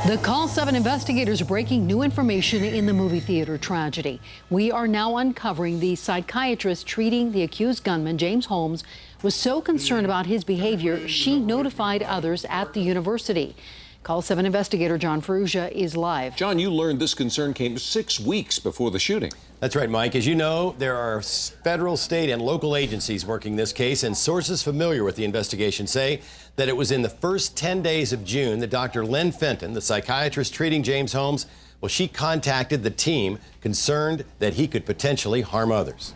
The Call 7 investigators are breaking new information in the movie theater tragedy. We are now uncovering the psychiatrist treating the accused gunman, James Holmes, was so concerned about his behavior, she notified others at the university. Call 7 investigator John Ferrugia is live. John, you learned this concern came 6 weeks before the shooting. That's right, Mike. As you know, there are federal, state, and local agencies working this case, and sources familiar with the investigation say that it was in the first 10 days of June that Dr. Lynn Fenton, the psychiatrist treating James Holmes, well, she contacted the team concerned that he could potentially harm others.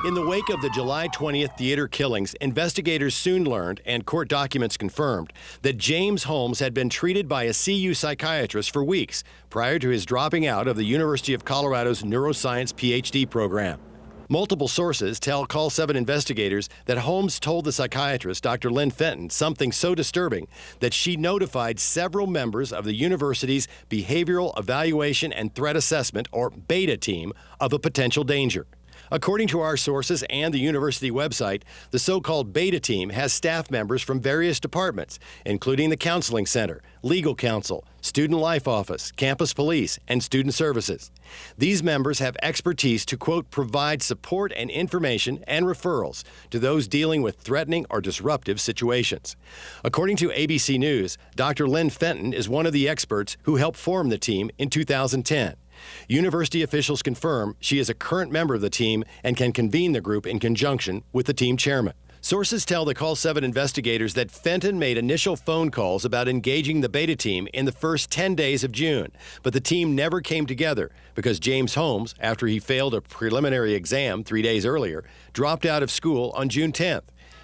In the wake of the July 20th theater killings, investigators soon learned, and court documents confirmed, that James Holmes had been treated by a CU psychiatrist for weeks prior to his dropping out of the University of Colorado's neuroscience PhD program. Multiple sources tell Call 7 investigators that Holmes told the psychiatrist, Dr. Lynn Fenton, something so disturbing that she notified several members of the university's Behavioral Evaluation and Threat Assessment, or BETA team, of a potential danger. According to our sources and the university website, the so-called BETA team has staff members from various departments, including the Counseling Center, Legal Counsel, Student Life Office, Campus Police, and Student Services. These members have expertise to, quote, provide support and information and referrals to those dealing with threatening or disruptive situations. According to ABC News, Dr. Lynn Fenton is one of the experts who helped form the team in 2010. University officials confirm she is a current member of the team and can convene the group in conjunction with the team chairman. Sources tell the Call 7 investigators that Fenton made initial phone calls about engaging the BETA team in the first 10 days of June, but the team never came together because James Holmes, after he failed a preliminary exam 3 days earlier, dropped out of school on June 10th.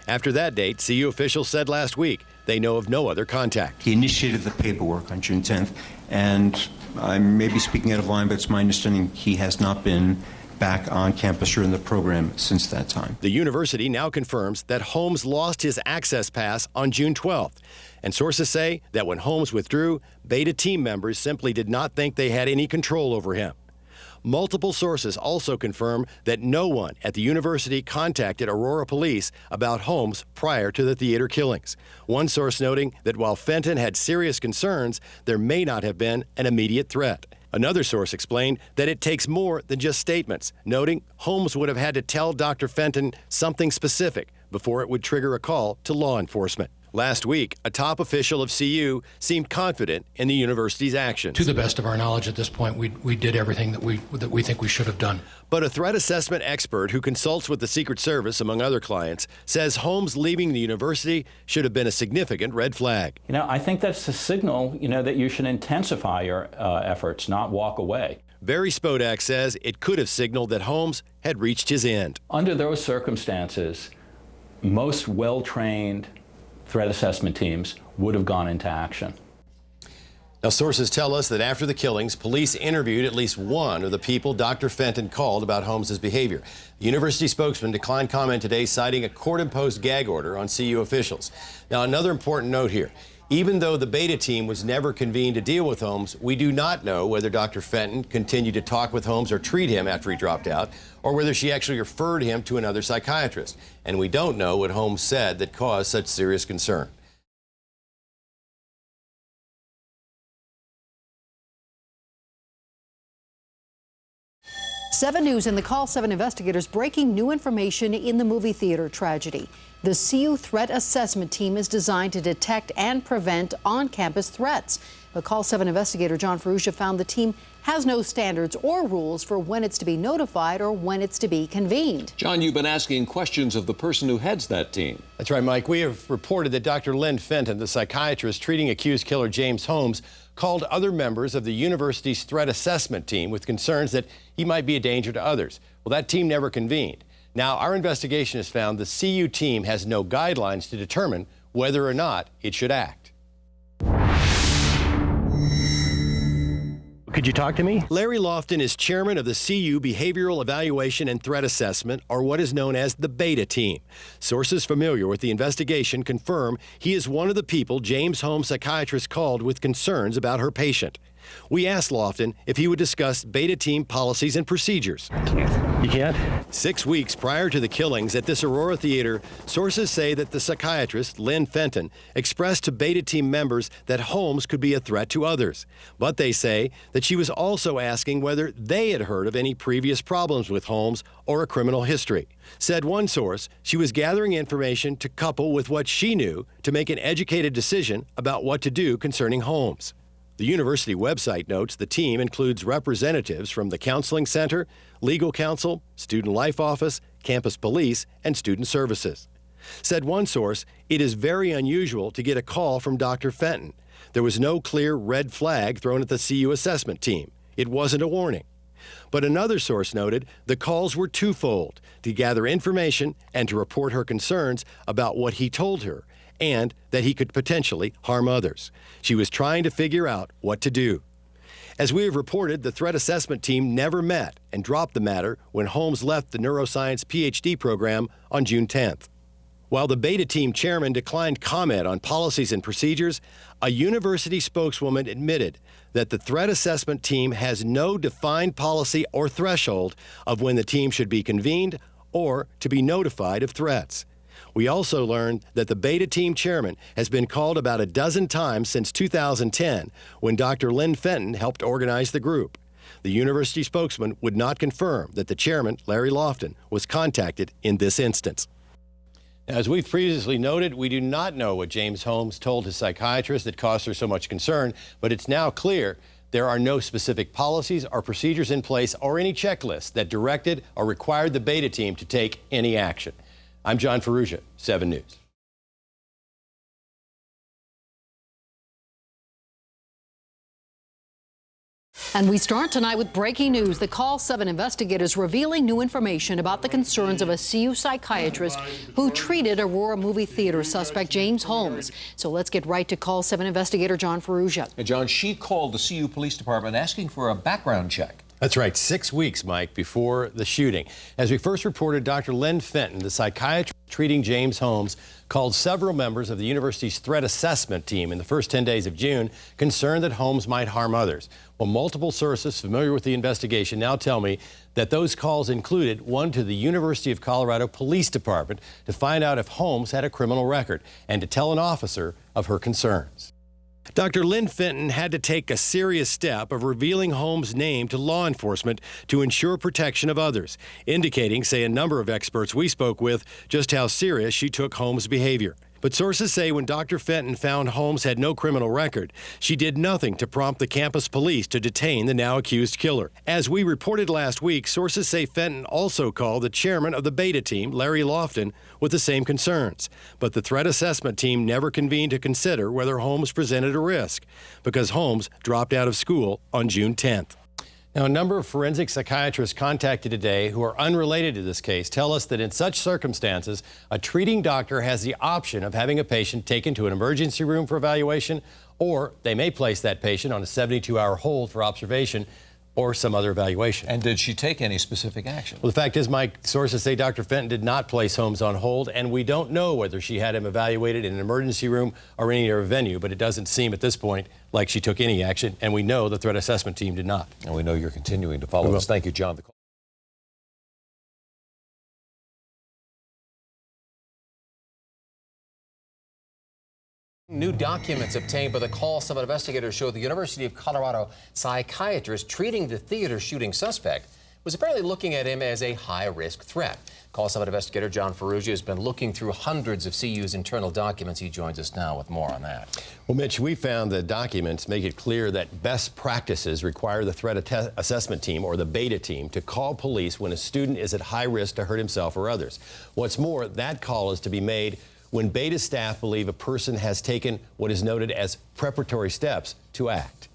After that date, CU officials said last week they know of no other contact. He initiated the paperwork on June 10th, and I may be speaking out of line, but it's my understanding he has not been back on campus or in the program since that time. The university now confirms that Holmes lost his access pass on June 12th. And sources say that when Holmes withdrew, BETA team members simply did not think they had any control over him. Multiple sources also confirm that no one at the university contacted Aurora police about Holmes prior to the theater killings. One source noting that while Fenton had serious concerns, there may not have been an immediate threat. Another source explained that it takes more than just statements, noting Holmes would have had to tell Dr. Fenton something specific before it would trigger a call to law enforcement. Last week, a top official of CU seemed confident in the university's actions. To the best of our knowledge at this point, we did everything that we think we should have done. But a threat assessment expert who consults with the Secret Service, among other clients, says Holmes leaving the university should have been a significant red flag. I think that's a signal, that you should intensify your efforts, not walk away. Barry Spodak says it could have signaled that Holmes had reached his end. Under those circumstances, most well-trained threat assessment teams would have gone into action. Now, sources tell us that after the killings, police interviewed at least one of the people Dr. Fenton called about Holmes' behavior. The university spokesman declined comment today, citing a court-imposed gag order on CU officials. Now, another important note here. Even though the BETA team was never convened to deal with Holmes, we do not know whether Dr. Fenton continued to talk with Holmes or treat him after he dropped out, or whether she actually referred him to another psychiatrist. And we don't know what Holmes said that caused such serious concern. Seven News and the Call 7 investigators breaking new information in the movie theater tragedy. The CU Threat Assessment Team is designed to detect and prevent on-campus threats. The Call 7 investigator John Ferrugia found the team has no standards or rules for when it's to be notified or when it's to be convened. John, you've been asking questions of the person who heads that team. That's right, Mike. We have reported that Dr. Lynn Fenton, the psychiatrist treating accused killer James Holmes, called other members of the university's threat assessment team with concerns that he might be a danger to others. Well, that team never convened. Now, our investigation has found the CU team has no guidelines to determine whether or not it should act. Could you talk to me? Larry Lofton is chairman of the CU Behavioral Evaluation and Threat Assessment, or what is known as the BETA team. Sources familiar with the investigation confirm he is one of the people James Holmes psychiatrist called with concerns about her patient. We asked Lofton if he would discuss beta team policies and procedures. You can't? 6 weeks prior to the killings at this Aurora Theater, sources say that the psychiatrist, Lynn Fenton, expressed to beta team members that Holmes could be a threat to others. But they say that she was also asking whether they had heard of any previous problems with Holmes or a criminal history. Said one source, she was gathering information to couple with what she knew to make an educated decision about what to do concerning Holmes. The university website notes the team includes representatives from the Counseling Center, Legal Counsel, Student Life Office, Campus Police, and Student Services. Said one source, it is very unusual to get a call from Dr. Fenton. There was no clear red flag thrown at the CU assessment team. It wasn't a warning. But another source noted the calls were twofold, to gather information and to report her concerns about what he told her, and that he could potentially harm others. She was trying to figure out what to do. As we have reported, the threat assessment team never met and dropped the matter when Holmes left the neuroscience PhD program on June 10th. While the beta team chairman declined comment on policies and procedures, a university spokeswoman admitted that the threat assessment team has no defined policy or threshold of when the team should be convened or to be notified of threats. We also learned that the beta team chairman has been called about a dozen times since 2010, when Dr. Lynn Fenton helped organize the group. The university spokesman would not confirm that the chairman, Larry Lofton, was contacted in this instance. As we've previously noted, we do not know what James Holmes told his psychiatrist that caused her so much concern, but it's now clear there are no specific policies or procedures in place or any checklists that directed or required the beta team to take any action. I'm John Ferrugia, 7 News. And we start tonight with breaking news. The Call 7 investigators revealing new information about the concerns of a CU psychiatrist who treated Aurora movie theater suspect James Holmes. So let's get right to Call 7 investigator John Ferrugia. John, she called the CU Police Department asking for a background check. That's right, 6 weeks, Mike, before the shooting. As we first reported, Dr. Lynn Fenton, the psychiatrist treating James Holmes, called several members of the university's threat assessment team in the first 10 days of June, concerned that Holmes might harm others. Well, multiple sources familiar with the investigation now tell me that those calls included one to the University of Colorado Police Department to find out if Holmes had a criminal record and to tell an officer of her concerns. Dr. Lynn Fenton had to take a serious step of revealing Holmes' name to law enforcement to ensure protection of others, indicating, say a number of experts we spoke with, just how serious she took Holmes' behavior. But sources say when Dr. Fenton found Holmes had no criminal record, she did nothing to prompt the campus police to detain the now accused killer. As we reported last week, sources say Fenton also called the chairman of the beta team, Larry Lofton, with the same concerns. But the threat assessment team never convened to consider whether Holmes presented a risk, because Holmes dropped out of school on June 10th. Now, a number of forensic psychiatrists contacted today who are unrelated to this case tell us that in such circumstances, a treating doctor has the option of having a patient taken to an emergency room for evaluation, or they may place that patient on a 72-hour hold for observation or some other evaluation. And did she take any specific action? Well, the fact is, Mike, sources say Dr. Fenton did not place Holmes on hold, and we don't know whether she had him evaluated in an emergency room or any other venue, but it doesn't seem at this point like she took any action, and we know the threat assessment team did not. And we know you're continuing to follow us. Thank you, John. New documents obtained by the Call 7 investigators show the University of Colorado psychiatrist treating the theater shooting suspect was apparently looking at him as a high-risk threat. Call 7 investigator John Ferrugia has been looking through hundreds of CU's internal documents. He joins us now with more on that. Well, Mitch, we found the documents make it clear that best practices require the threat assessment team, or the beta team, to call police when a student is at high risk to hurt himself or others. What's more, that call is to be made when beta staff believe a person has taken what is noted as preparatory steps to act.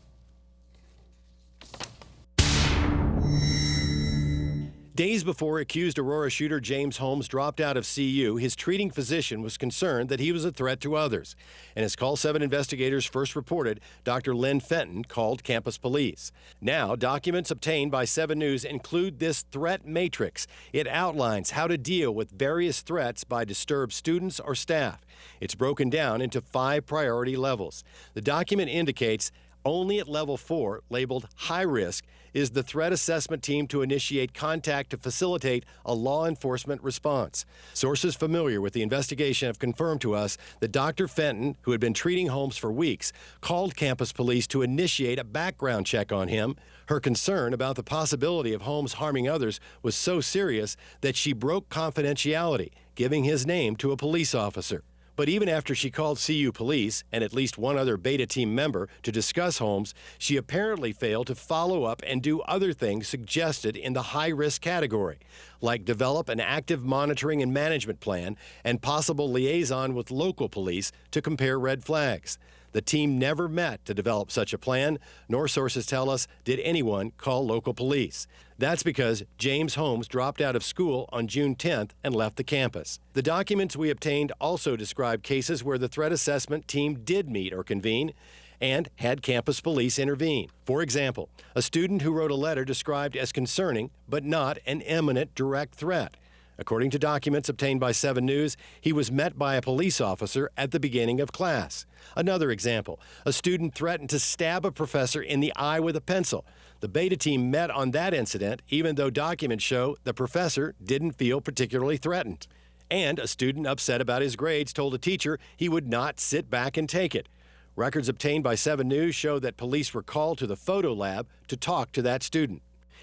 Days before accused Aurora shooter James Holmes dropped out of CU, his treating physician was concerned that he was a threat to others. And as Call 7 investigators first reported, Dr. Lynn Fenton called campus police. Now, documents obtained by 7 News include this threat matrix. It outlines how to deal with various threats by disturbed students or staff. It's broken down into 5 priority levels. The document indicates Only at level 4, labeled high risk, is the threat assessment team to initiate contact to facilitate a law enforcement response. Sources familiar with the investigation have confirmed to us that Dr. Fenton, who had been treating Holmes for weeks, called campus police to initiate a background check on him. Her concern about the possibility of Holmes harming others was so serious that she broke confidentiality, giving his name to a police officer. But even after she called CU police and at least one other Beta team member to discuss Holmes, she apparently failed to follow up and do other things suggested in the high-risk category, like develop an active monitoring and management plan and possible liaison with local police to compare red flags. The team never met to develop such a plan, nor sources tell us did anyone call local police. That's because James Holmes dropped out of school on June 10th and left the campus. The documents we obtained also describe cases where the threat assessment team did meet or convene and had campus police intervene. For example, a student who wrote a letter described as concerning but not an imminent direct threat. According to documents obtained by 7 News, he was met by a police officer at the beginning of class. Another example, a student threatened to stab a professor in the eye with a pencil. The Beta team met on that incident, even though documents show the professor didn't feel particularly threatened. And a student upset about his grades told a teacher he would not sit back and take it. Records obtained by 7 News show that police were called to the photo lab to talk to that student.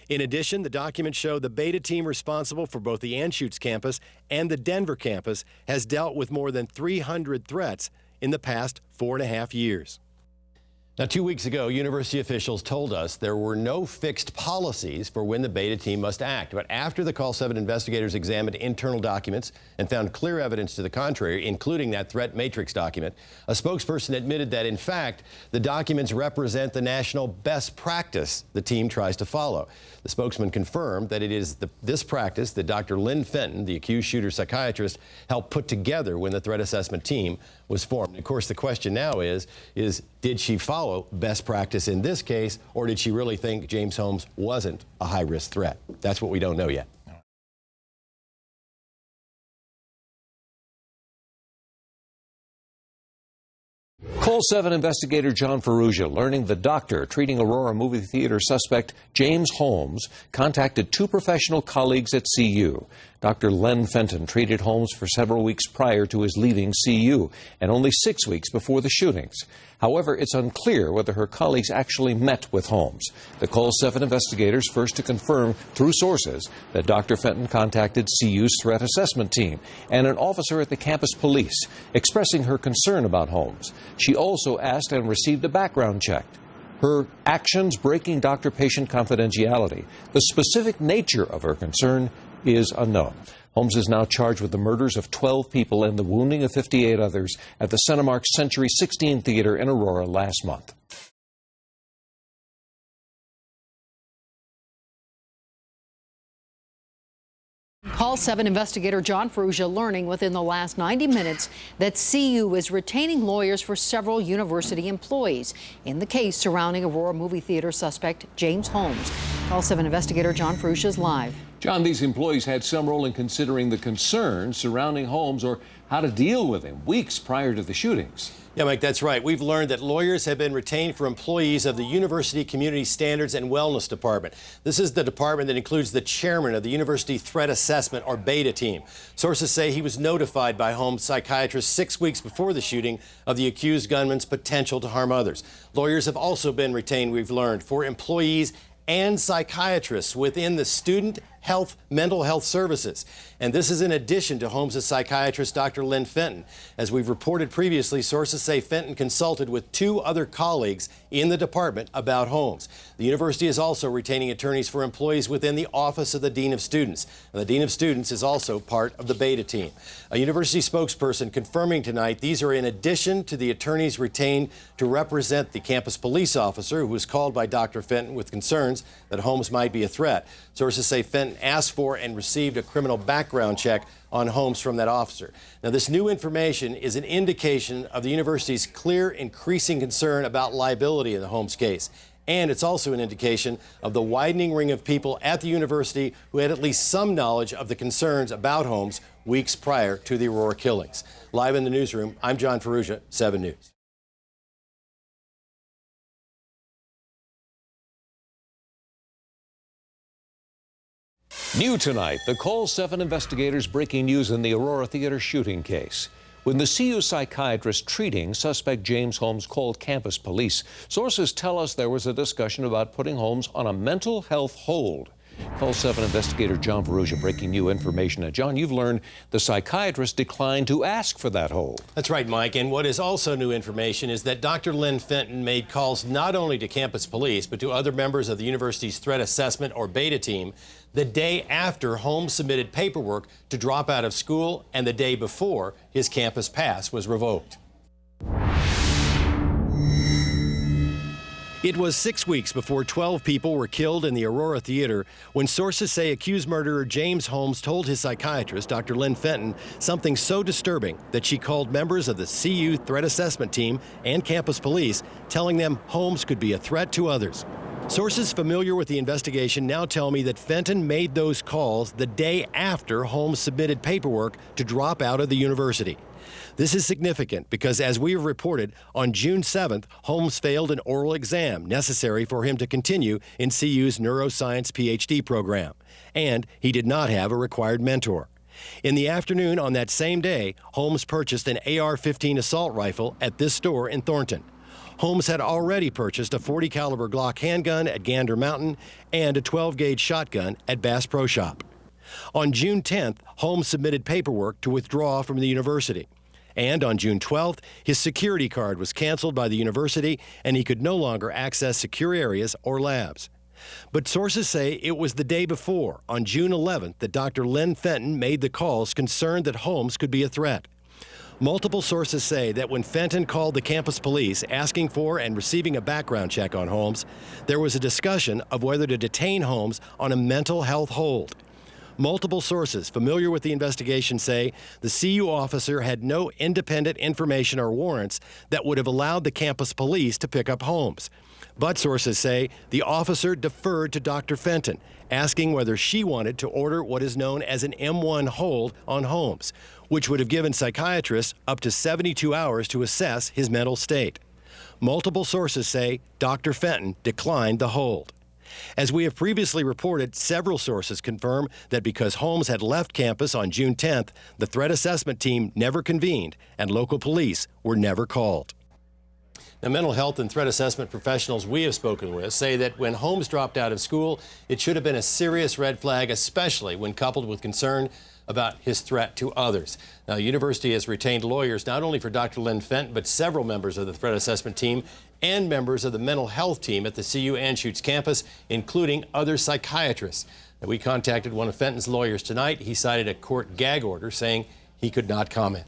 In addition, the documents show the Beta team responsible for both the Anschutz campus and the Denver campus has dealt with more than 300 threats in the past 4.5 years. Now, 2 weeks ago, university officials told us there were no fixed policies for when the Beta team must act. But after the Call 7 investigators examined internal documents and found clear evidence to the contrary, including that threat matrix document, a spokesperson admitted that, in fact, the documents represent the national best practice the team tries to follow. The spokesman confirmed that it is this practice that Dr. Lynn Fenton, the accused shooter psychiatrist, helped put together when the threat assessment team was formed. And of course, the question now is did she follow best practice in this case, or did she really think James Holmes wasn't a high-risk threat? That's what we don't know yet. Call 7 investigator John Ferrugia learning the doctor treating Aurora movie theater suspect James Holmes contacted 2 professional colleagues at CU. Dr. Lynn Fenton treated Holmes for several weeks prior to his leaving CU and only 6 weeks before the shootings. However, it's unclear whether her colleagues actually met with Holmes. The Call 7 investigators first to confirm through sources that Dr. Fenton contacted CU's threat assessment team and an officer at the campus police, expressing her concern about Holmes. She also asked and received a background check. Her actions breaking doctor-patient confidentiality. The specific nature of her concern is unknown. Holmes is now charged with the murders of 12 people and the wounding of 58 others at the Cinemark Century 16 Theater in Aurora last month. Call 7 investigator John Ferrugia learning within the last 90 minutes that CU is retaining lawyers for several university employees in the case surrounding Aurora movie theater suspect James Holmes. Call 7 investigator John Ferrugia is live. John, these employees had some role in considering the concerns surrounding Holmes or how to deal with him weeks prior to the shootings. Yeah, Mike, that's right. We've learned that lawyers have been retained for employees of the University Community Standards and Wellness Department. This is the department that includes the chairman of the University Threat Assessment, or Beta team. Sources say he was notified by Holmes' psychiatrist 6 weeks before the shooting of the accused gunman's potential to harm others. Lawyers have also been retained, we've learned, for employees and psychiatrists within the student mental health services. And this is in addition to Holmes' psychiatrist, Dr. Lynn Fenton. As we've reported previously, sources say Fenton consulted with 2 other colleagues in the department about Holmes. The university is also retaining attorneys for employees within the Office of the Dean of Students. And the Dean of Students is also part of the Beta team. A university spokesperson confirming tonight these are in addition to the attorneys retained to represent the campus police officer who was called by Dr. Fenton with concerns that Holmes might be a threat. Sources say Fenton asked for and received a criminal background check on Holmes from that officer. Now, this new information is an indication of the university's clear increasing concern about liability in the Holmes case. And it's also an indication of the widening ring of people at the university who had at least some knowledge of the concerns about Holmes weeks prior to the Aurora killings. Live in the newsroom, I'm John Ferrugia, 7 News. New tonight, the Call 7 investigators breaking news in the Aurora Theater shooting case. When the CU psychiatrist treating suspect James Holmes called campus police, sources tell us there was a discussion about putting Holmes on a mental health hold. Call 7 investigator John Ferrugia breaking new information. Now, John, you've learned the psychiatrist declined to ask for that hold. That's right, Mike. And what is also new information is that Dr. Lynn Fenton made calls not only to campus police, but to other members of the university's threat assessment or beta team the day after Holmes submitted paperwork to drop out of school and the day before his campus pass was revoked. It was 6 weeks before 12 people were killed in the Aurora Theater when sources say accused murderer James Holmes told his psychiatrist, Dr. Lynn Fenton, something so disturbing that she called members of the CU threat assessment team and campus police, telling them Holmes could be a threat to others. Sources familiar with the investigation now tell me that Fenton made those calls the day after Holmes submitted paperwork to drop out of the university. This is significant because, as we have reported, on June 7th, Holmes failed an oral exam necessary for him to continue in CU's neuroscience PhD program, and he did not have a required mentor. In the afternoon on that same day, Holmes purchased an AR-15 assault rifle at this store in Thornton. Holmes had already purchased a .40 caliber Glock handgun at Gander Mountain and a 12-gauge shotgun at Bass Pro Shop. On June 10th, Holmes submitted paperwork to withdraw from the university. And on June 12th, his security card was canceled by the university and he could no longer access secure areas or labs. But sources say it was the day before, on June 11th, that Dr. Lynn Fenton made the calls concerned that Holmes could be a threat. Multiple sources say that when Fenton called the campus police asking for and receiving a background check on Holmes, there was a discussion of whether to detain Holmes on a mental health hold. Multiple sources familiar with the investigation say the CU officer had no independent information or warrants that would have allowed the campus police to pick up Holmes. But sources say the officer deferred to Dr. Fenton, asking whether she wanted to order what is known as an M1 hold on Holmes, which would have given psychiatrists up to 72 hours to assess his mental state. Multiple sources say Dr. Fenton declined the hold. As we have previously reported, several sources confirm that because Holmes had left campus on June 10th, the threat assessment team never convened and local police were never called. Now, mental health and threat assessment professionals we have spoken with say that when Holmes dropped out of school, it should have been a serious red flag, especially when coupled with concern about his threat to others. Now, the university has retained lawyers not only for Dr. Lynn Fenton, but several members of the threat assessment team and members of the mental health team at the CU Anschutz campus, including other psychiatrists. Now, we contacted one of Fenton's lawyers tonight. He cited a court gag order saying he could not comment.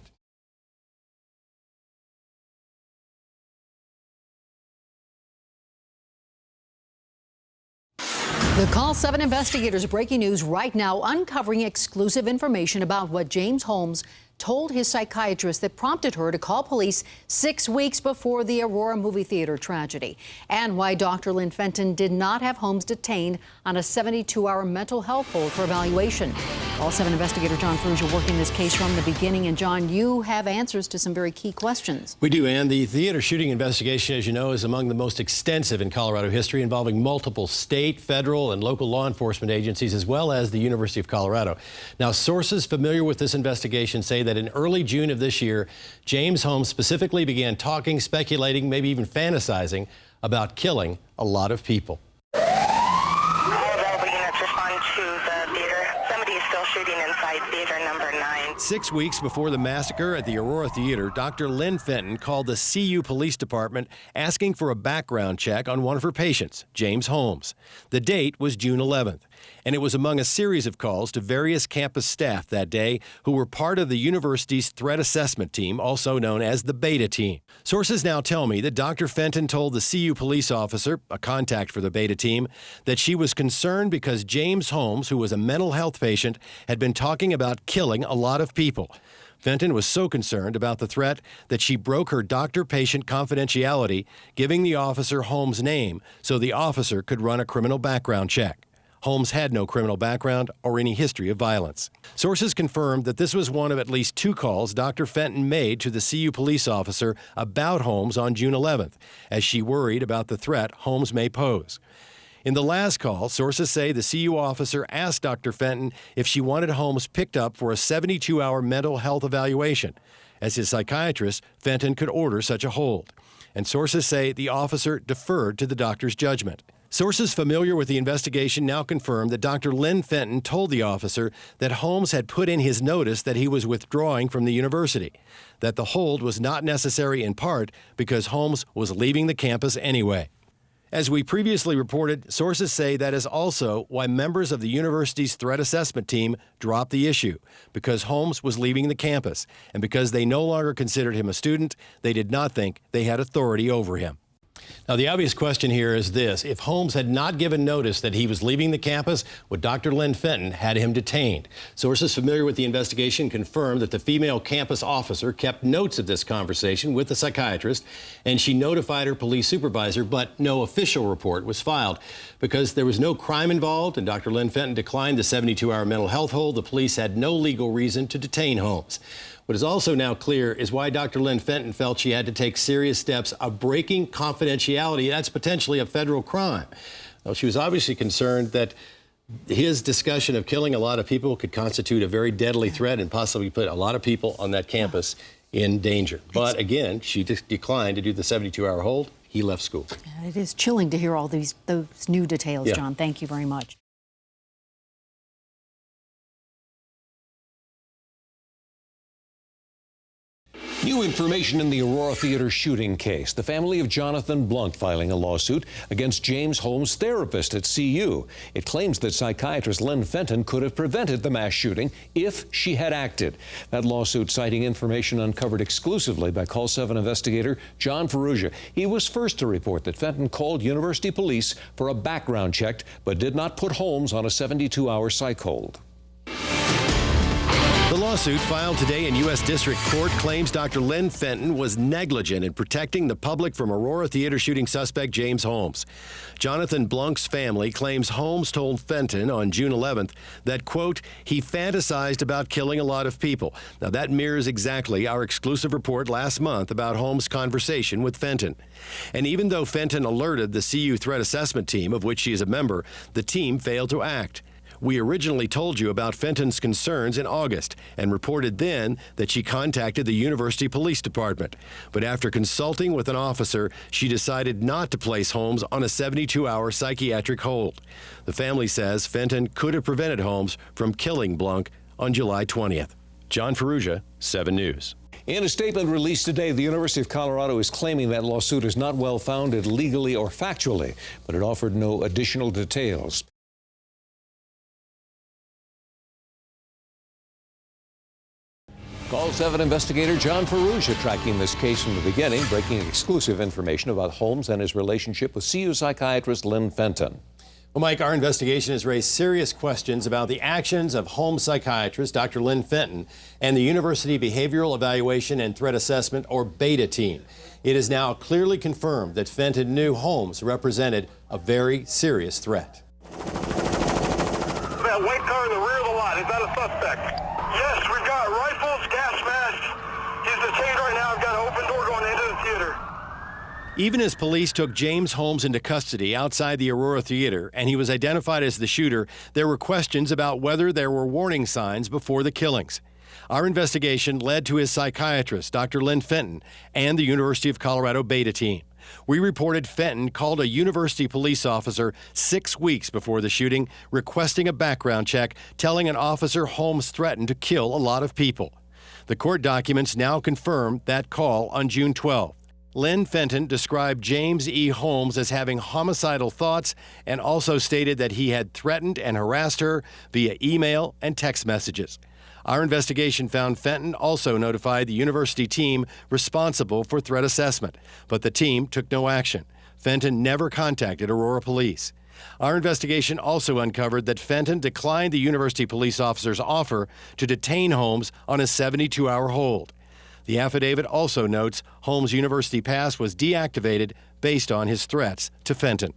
The Call 7 investigators breaking news right now, uncovering exclusive information about what James Holmes told his psychiatrist that prompted her to call police 6 weeks before the Aurora movie theater tragedy, and why Dr. Lynn Fenton did not have Holmes detained on a 72-hour mental health hold for evaluation. Call 7 investigator John Ferrugia working this case from the beginning. And John, you have answers to some very key questions. We do, Ann. The theater shooting investigation, as you know, is among the most extensive in Colorado history, involving multiple state, federal, and local law enforcement agencies, as well as the University of Colorado. Now, sources familiar with this investigation say that in early June of this year, James Holmes specifically began talking, speculating, maybe even fantasizing about killing a lot of people. All available units respond to the theater. Somebody is still shooting inside theater number 9. 6 weeks before the massacre at the Aurora Theater, Dr. Lynn Fenton called the CU Police Department asking for a background check on one of her patients, James Holmes. The date was June 11th, and it was among a series of calls to various campus staff that day who were part of the university's threat assessment team, also known as the Beta Team. Sources now tell me that Dr. Fenton told the CU police officer, a contact for the Beta Team, that she was concerned because James Holmes, who was a mental health patient, had been talking about killing a lot of people. Fenton was so concerned about the threat that she broke her doctor-patient confidentiality, giving the officer Holmes' name so the officer could run a criminal background check. Holmes had no criminal background or any history of violence. Sources confirmed that this was one of at least 2 calls Dr. Fenton made to the CU police officer about Holmes on June 11th, as she worried about the threat Holmes may pose. In the last call, sources say the CU officer asked Dr. Fenton if she wanted Holmes picked up for a 72-hour mental health evaluation. As his psychiatrist, Fenton could order such a hold. And sources say the officer deferred to the doctor's judgment. Sources familiar with the investigation now confirm that Dr. Lynn Fenton told the officer that Holmes had put in his notice that he was withdrawing from the university, that the hold was not necessary in part because Holmes was leaving the campus anyway. As we previously reported, sources say that is also why members of the university's threat assessment team dropped the issue, because Holmes was leaving the campus, and because they no longer considered him a student, they did not think they had authority over him. Now, the obvious question here is this. If Holmes had not given notice that he was leaving the campus, would Dr. Lynn Fenton had him detained? Sources familiar with the investigation confirmed that the female campus officer kept notes of this conversation with the psychiatrist, and she notified her police supervisor, but no official report was filed. Because there was no crime involved and Dr. Lynn Fenton declined the 72-hour mental health hold, the police had no legal reason to detain Holmes. What is also now clear is why Dr. Lynn Fenton felt she had to take serious steps of breaking confidentiality. That's potentially a federal crime. Well, she was obviously concerned that his discussion of killing a lot of people could constitute a very deadly threat and possibly put a lot of people on that campus in danger. But again, she declined to do the 72-hour hold. He left school. It is chilling to hear all those new details, John. Thank you very much. New information in the Aurora Theater shooting case. The family of Jonathan Blunt filing a lawsuit against James Holmes' therapist at CU. It claims that psychiatrist Lynn Fenton could have prevented the mass shooting if she had acted. That lawsuit citing information uncovered exclusively by Call 7 investigator John Ferrugia. He was first to report that Fenton called university police for a background check, but did not put Holmes on a 72-hour psych hold. The lawsuit filed today in U.S. District Court claims Dr. Lynn Fenton was negligent in protecting the public from Aurora Theater shooting suspect James Holmes. Jonathan Blunt's family claims Holmes told Fenton on June 11th that, quote, he fantasized about killing a lot of people. Now, that mirrors exactly our exclusive report last month about Holmes' conversation with Fenton. And even though Fenton alerted the CU threat assessment team, of which she is a member, the team failed to act. We originally told you about Fenton's concerns in August and reported then that she contacted the University Police Department. But after consulting with an officer, she decided not to place Holmes on a 72-hour psychiatric hold. The family says Fenton could have prevented Holmes from killing Blunt on July 20th. John Ferrugia, 7 News. In a statement released today, the University of Colorado is claiming that lawsuit is not well-founded legally or factually, but it offered no additional details. Call 7 investigator John Ferrugia tracking this case from the beginning, breaking exclusive information about Holmes and his relationship with CU psychiatrist Lynn Fenton. Well, Mike, our investigation has raised serious questions about the actions of Holmes psychiatrist Dr. Lynn Fenton and the University Behavioral Evaluation and Threat Assessment, or BETA team. It is now clearly confirmed that Fenton knew Holmes represented a very serious threat. That white car in the rear of the lot, is that a suspect? Yes, we've got rifles, gas masks. He's detained right now. I've got an open door going into the theater. Even as police took James Holmes into custody outside the Aurora Theater and he was identified as the shooter, there were questions about whether there were warning signs before the killings. Our investigation led to his psychiatrist, Dr. Lynn Fenton, and the University of Colorado BETA team. We reported Fenton called a university police officer 6 weeks before the shooting, requesting a background check, telling an officer Holmes threatened to kill a lot of people. The court documents now confirm that call on June 12th. Lynn Fenton described James E. Holmes as having homicidal thoughts and also stated that he had threatened and harassed her via email and text messages. Our investigation found Fenton also notified the university team responsible for threat assessment, but the team took no action. Fenton never contacted Aurora police. Our investigation also uncovered that Fenton declined the university police officer's offer to detain Holmes on a 72-hour hold. The affidavit also notes Holmes' university pass was deactivated based on his threats to Fenton.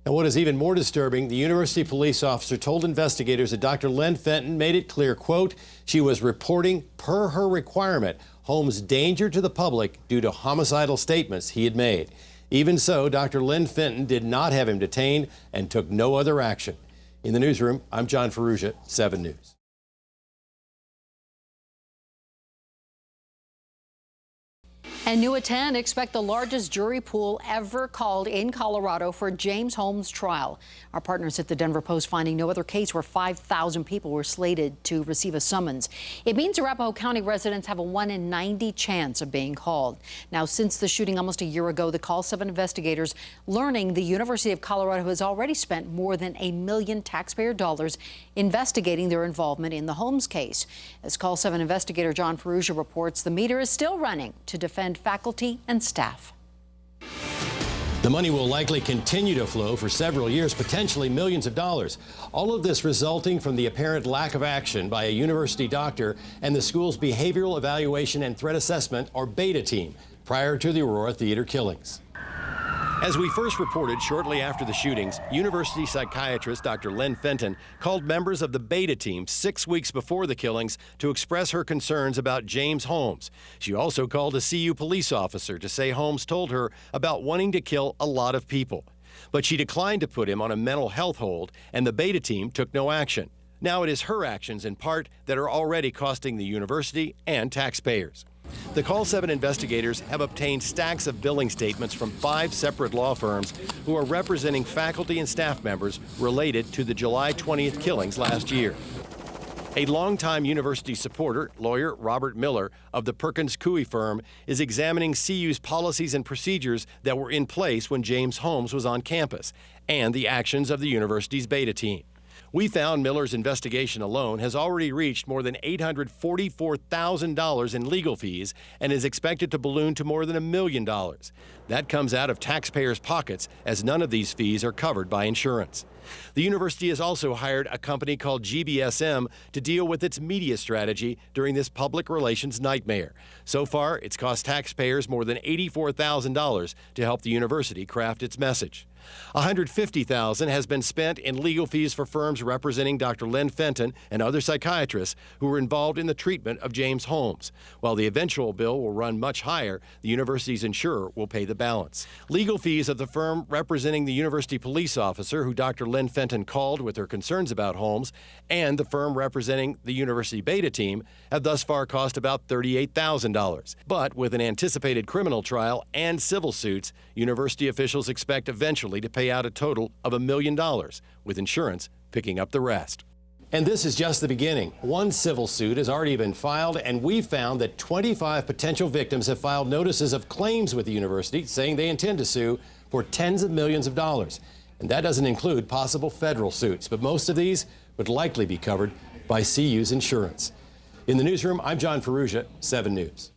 Now, what is even more disturbing, the university police officer told investigators that Dr. Lynn Fenton made it clear, quote, she was reporting per her requirement Holmes' danger to the public due to homicidal statements he had made. Even so, Dr. Lynn Fenton did not have him detained and took no other action. In the newsroom, I'm John Ferrugia, 7 News. And new at 10, expect the largest jury pool ever called in Colorado for James Holmes' trial. Our partners at the Denver Post finding no other case where 5,000 people were slated to receive a summons. It means Arapahoe County residents have a 1 in 90 chance of being called. Now, since the shooting almost a year ago, the Call 7 investigators learning the University of Colorado has already spent more than $1 million taxpayer dollars investigating their involvement in the Holmes case. As Call 7 investigator John Ferrugia reports, the meter is still running to defend faculty and staff. The money will likely continue to flow for several years, potentially millions of dollars. All of this resulting from the apparent lack of action by a university doctor and the school's Behavioral Evaluation and Threat Assessment, or BETA team, prior to the Aurora Theater killings. As we first reported shortly after the shootings, university psychiatrist Dr. Lynn Fenton called members of the BETA team 6 weeks before the killings to express her concerns about James Holmes. She also called a CU police officer to say Holmes told her about wanting to kill a lot of people. But she declined to put him on a mental health hold, and the BETA team took no action. Now it is her actions, in part, that are already costing the university and taxpayers. The Call 7 investigators have obtained stacks of billing statements from 5 separate law firms who are representing faculty and staff members related to the July 20th killings last year. A longtime university supporter, lawyer Robert Miller of the Perkins Coie firm, is examining CU's policies and procedures that were in place when James Holmes was on campus and the actions of the university's BETA team. We found Miller's investigation alone has already reached more than $844,000 in legal fees and is expected to balloon to more than $1 million. That comes out of taxpayers' pockets, as none of these fees are covered by insurance. The university has also hired a company called GBSM to deal with its media strategy during this public relations nightmare. So far, it's cost taxpayers more than $84,000 to help the university craft its message. $150,000 has been spent in legal fees for firms representing Dr. Lynn Fenton and other psychiatrists who were involved in the treatment of James Holmes. While the eventual bill will run much higher, the university's insurer will pay the balance. Legal fees of the firm representing the university police officer who Dr. Lynn Fenton called with her concerns about Holmes and the firm representing the university BETA team have thus far cost about $38,000. But with an anticipated criminal trial and civil suits, university officials expect eventually to pay out a total of $1 million, with insurance picking up the rest. And this is just the beginning. One civil suit has already been filed, and we've found that 25 potential victims have filed notices of claims with the university saying they intend to sue for tens of millions of dollars. And that doesn't include possible federal suits, but most of these would likely be covered by CU's insurance. In the newsroom, I'm John Ferrugia, 7 News.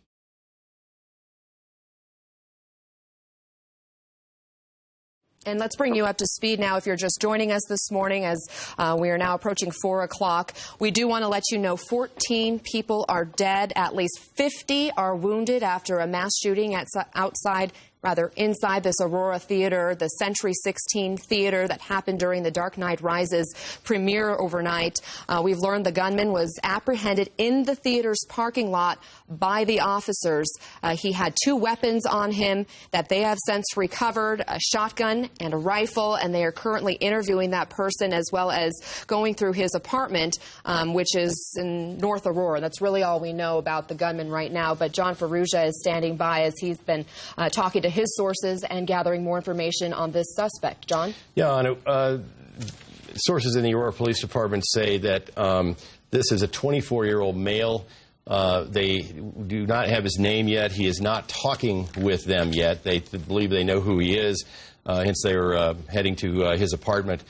And let's bring you up to speed now if you're just joining us this morning as we are now approaching 4 o'clock. We do want to let you know 14 people are dead. At least 50 are wounded after a mass shooting inside this Aurora Theater, the Century 16 Theater that happened during the Dark Knight Rises premiere overnight. We've learned the gunman was apprehended in the theater's parking lot by the officers. He had 2 weapons on him that they have since recovered, a shotgun and a rifle, and they are currently interviewing that person as well as going through his apartment, which is in North Aurora. That's really all we know about the gunman right now, but John Ferrugia is standing by as he's been talking to his sources and gathering more information on this suspect. John? Yeah, Anna, sources in the Aurora Police Department say that this is a 24-year-old male. They do not have his name yet. He is not talking with them yet. They believe they know who he is, hence they were heading to his apartment.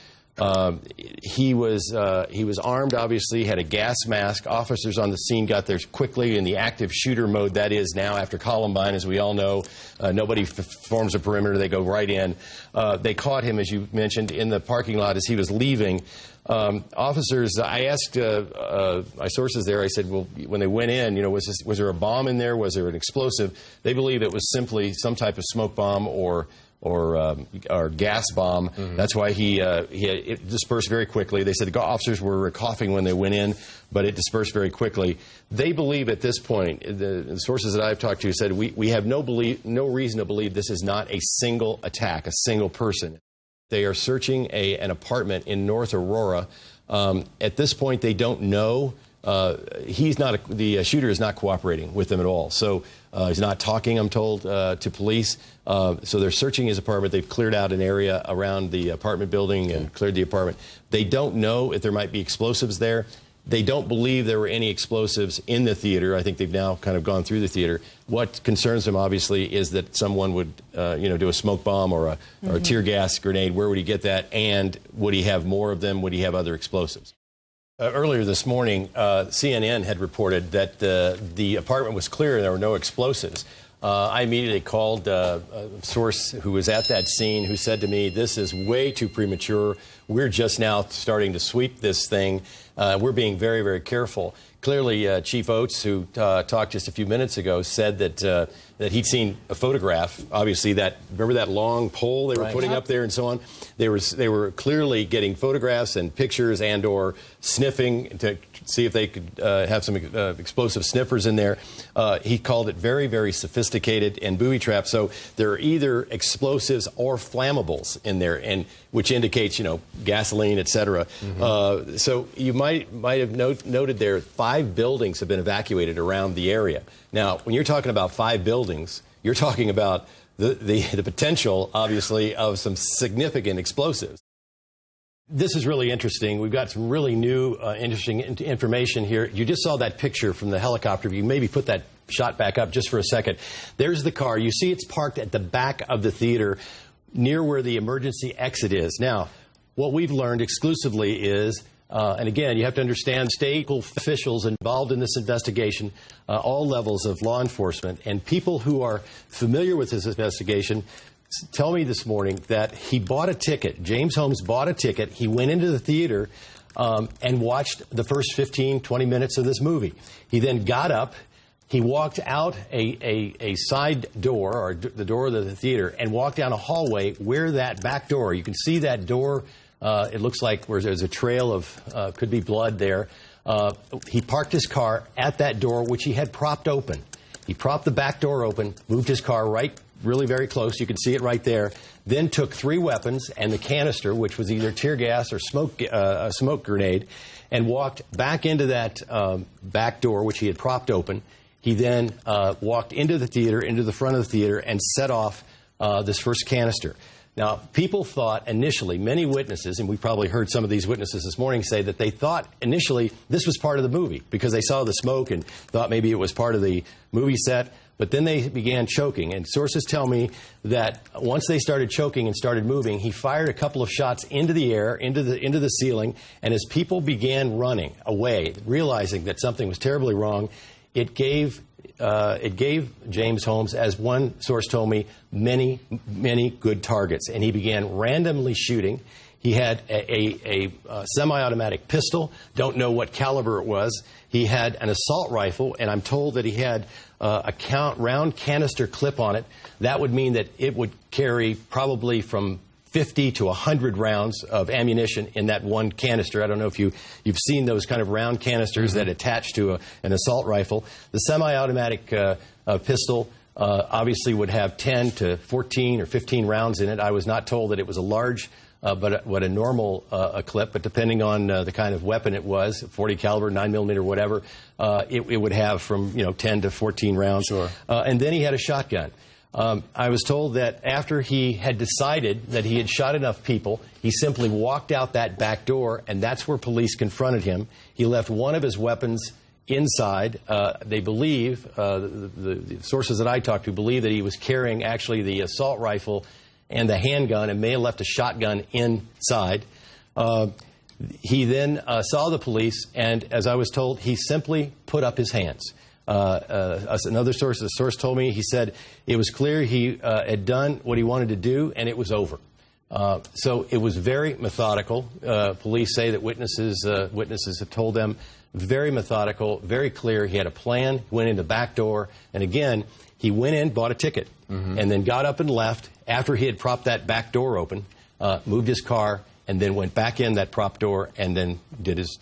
He was armed, obviously, had a gas mask. Officers on the scene got there quickly in the active shooter mode. That is now after Columbine, as we all know. Nobody forms a perimeter. They go right in. They caught him, as you mentioned, in the parking lot as he was leaving. Officers, I asked my sources there, I said, well, when they went in, was there a bomb in there? Was there an explosive? They believe it was simply some type of smoke bomb or gas bomb. That's why it dispersed very quickly. They said the officers were coughing when they went in, but it dispersed very quickly. They believe at this point, the sources that I've talked to said we have no reason to believe this is not a single attack, a single person. They are searching an apartment in North Aurora. At this point, they don't know. The shooter is not cooperating with them at all. So he's not talking, I'm told, to police. So they're searching his apartment. They've cleared out an area around the apartment building and cleared the apartment. They don't know if there might be explosives there. They don't believe there were any explosives in the theater. I think they've now kind of gone through the theater. What concerns them, obviously, is that someone would, do a smoke bomb or a tear gas grenade. Where would he get that? And would he have more of them? Would he have other explosives? Earlier this morning, CNN had reported that the apartment was clear and there were no explosives. I immediately called a source who was at that scene who said to me, this is way too premature. We're just now starting to sweep this thing. We're being very, very careful. Clearly, Chief Oates, who talked just a few minutes ago, said that he'd seen a photograph. Obviously, remember that long pole they were putting up there and so on? They were clearly getting photographs and pictures and/or sniffing to see if they could have some explosive sniffers in there. He called it very, very sophisticated and booby trapped. So there are either explosives or flammables in there, and which indicates, gasoline, etc. So you might have noted there 5 buildings have been evacuated around the area. Now, when you're talking about 5 buildings, you're talking about the potential, obviously, of some significant explosives. This is really interesting. We've got some really new, interesting information here. You just saw that picture from the helicopter. You maybe put that shot back up just for a second. There's the car. You see it's parked at the back of the theater near where the emergency exit is. Now, what we've learned exclusively is, and again, you have to understand state officials involved in this investigation, all levels of law enforcement, and people who are familiar with this investigation tell me this morning that he bought a ticket. James Holmes bought a ticket. He went into the theater and watched the first 15, 20 minutes of this movie. He then got up. He walked out a side door, or the door of the theater, and walked down a hallway where that back door, you can see that door, it looks like where there's a trail of, could be blood there. He parked his car at that door, which he had propped open. He propped the back door open, moved his car really very close. You can see it right there. Then took 3 weapons and the canister, which was either tear gas or a smoke grenade, and walked back into that back door, which he had propped open. He then walked into the theater, into the front of the theater, and set off this first canister. Now, people thought initially, many witnesses, and we probably heard some of these witnesses this morning say that they thought initially this was part of the movie because they saw the smoke and thought maybe it was part of the movie set. But then they began choking, and sources tell me that once they started choking and started moving, he fired a couple of shots into the air, into the ceiling, and as people began running away, realizing that something was terribly wrong, it gave James Holmes, as one source told me, many, many good targets, and he began randomly shooting. He had a semi-automatic pistol, don't know what caliber it was. He had an assault rifle, and I'm told that he had a round canister clip on it. That would mean that it would carry probably from 50 to 100 rounds of ammunition in that one canister. I don't know if you've seen those kind of round canisters that attach to an assault rifle. The semi-automatic pistol obviously would have 10 to 14 or 15 rounds in it. I was not told that it was a large but what a normal clip, but depending on the kind of weapon it was, 40 caliber, 9mm, whatever, it would have from 10 to 14 rounds. Sure. And then he had a shotgun. I was told that after he had decided that he had shot enough people, he simply walked out that back door, and that's where police confronted him. He left one of his weapons inside. They believe, the sources that I talked to believe that he was carrying actually the assault rifle and the handgun, and may have left a shotgun inside. He then saw the police, and as I was told, he simply put up his hands. Another source, the source told me, he said it was clear he had done what he wanted to do, and it was over. So it was very methodical. Police say that witnesses have told them very methodical, very clear. He had a plan, went in the back door, and again, He went in, bought a ticket, and then got up and left after he had propped that back door open, moved his car, and then went back in that prop door and then did his...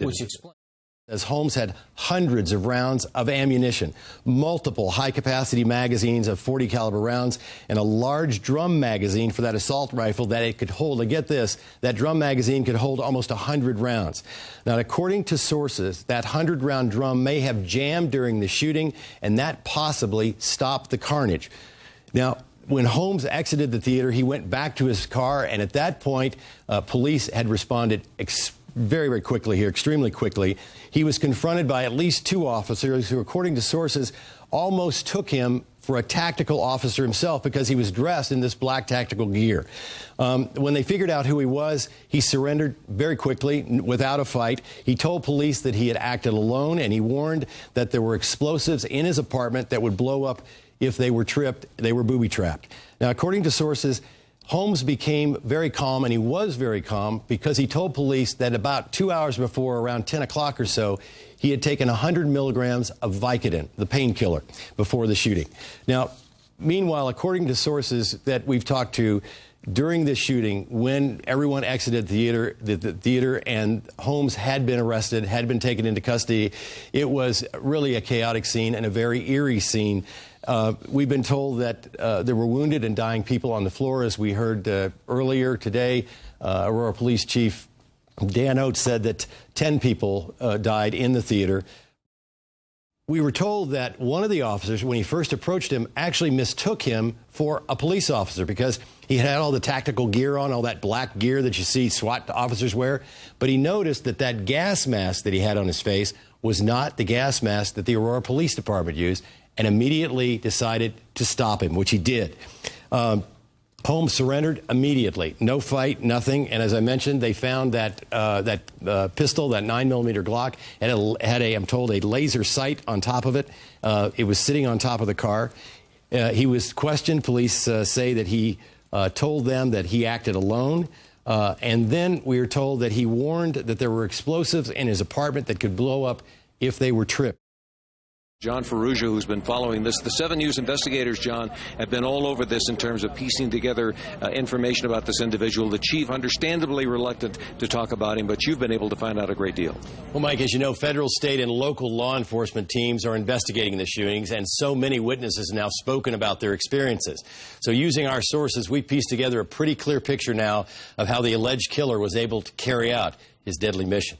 As Holmes had hundreds of rounds of ammunition, multiple high-capacity magazines of .40 caliber rounds, and a large drum magazine for that assault rifle that it could hold. And get this, that drum magazine could hold almost 100 rounds. Now, according to sources, that 100-round drum may have jammed during the shooting, and that possibly stopped the carnage. Now, when Holmes exited the theater, he went back to his car, and at that point, police had responded very, very quickly here, extremely quickly. He was confronted by at least 2 officers who, according to sources, almost took him for a tactical officer himself because he was dressed in this black tactical gear. When they figured out who he was, he surrendered very quickly without a fight. He told police that he had acted alone, and he warned that there were explosives in his apartment that would blow up if they were tripped. They were booby-trapped. Now, according to sources, Holmes became very calm, and he was very calm because he told police that about 2 hours before, around 10 o'clock or so, he had taken 100 milligrams of Vicodin, the painkiller, before the shooting. Now, meanwhile, according to sources that we've talked to, during this shooting, when everyone exited the theater and Holmes had been arrested, had been taken into custody, it was really a chaotic scene and a very eerie scene. We've been told that there were wounded and dying people on the floor, as we heard earlier today. Aurora Police Chief Dan Oates said that 10 people died in the theater. We were told that one of the officers, when he first approached him, actually mistook him for a police officer because he had all the tactical gear on, all that black gear that you see SWAT officers wear. But he noticed that that gas mask that he had on his face was not the gas mask that the Aurora Police Department used, and immediately decided to stop him, which he did. Holmes surrendered immediately. No fight, nothing. And as I mentioned, they found that pistol, that 9mm Glock, had a, I'm told, a laser sight on top of it. It was sitting on top of the car. He was questioned. Police say that he told them that he acted alone. And then we are told that he warned that there were explosives in his apartment that could blow up if they were tripped. John Ferrugia, who's been following this. The 7 News investigators, John, have been all over this in terms of piecing together information about this individual. The chief, understandably reluctant to talk about him, but you've been able to find out a great deal. Well, Mike, as you know, federal, state, and local law enforcement teams are investigating the shootings, and so many witnesses have now spoken about their experiences. So using our sources, we pieced together a pretty clear picture now of how the alleged killer was able to carry out his deadly mission.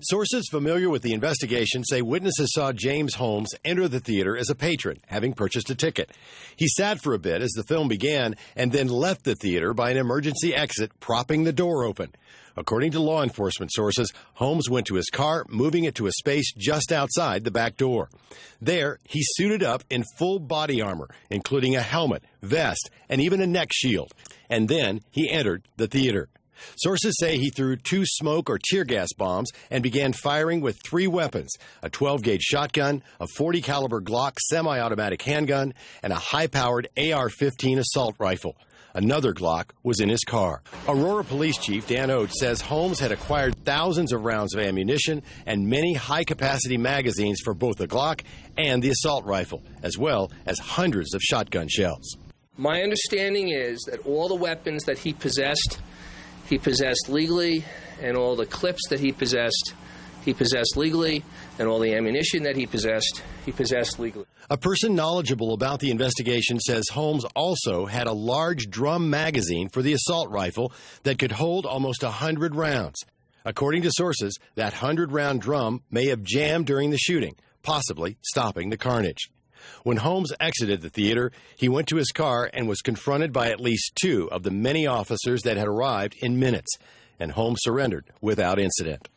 Sources familiar with the investigation say witnesses saw James Holmes enter the theater as a patron, having purchased a ticket. He sat for a bit as the film began and then left the theater by an emergency exit, propping the door open. According to law enforcement sources, Holmes went to his car, moving it to a space just outside the back door. There, he suited up in full body armor, including a helmet, vest, and even a neck shield. And then he entered the theater. Sources say he threw 2 smoke or tear gas bombs and began firing with 3 weapons, a 12-gauge shotgun, a .40 caliber Glock semi-automatic handgun, and a high-powered AR-15 assault rifle. Another Glock was in his car. Aurora Police Chief Dan Oates says Holmes had acquired thousands of rounds of ammunition and many high-capacity magazines for both the Glock and the assault rifle, as well as hundreds of shotgun shells. My understanding is that all the weapons that he possessed legally, and all the clips that he possessed legally, and all the ammunition that he possessed legally. A person knowledgeable about the investigation says Holmes also had a large drum magazine for the assault rifle that could hold almost 100 rounds. According to sources, that 100-round drum may have jammed during the shooting, possibly stopping the carnage. When Holmes exited the theater, he went to his car and was confronted by at least 2 of the many officers that had arrived in minutes, and Holmes surrendered without incident.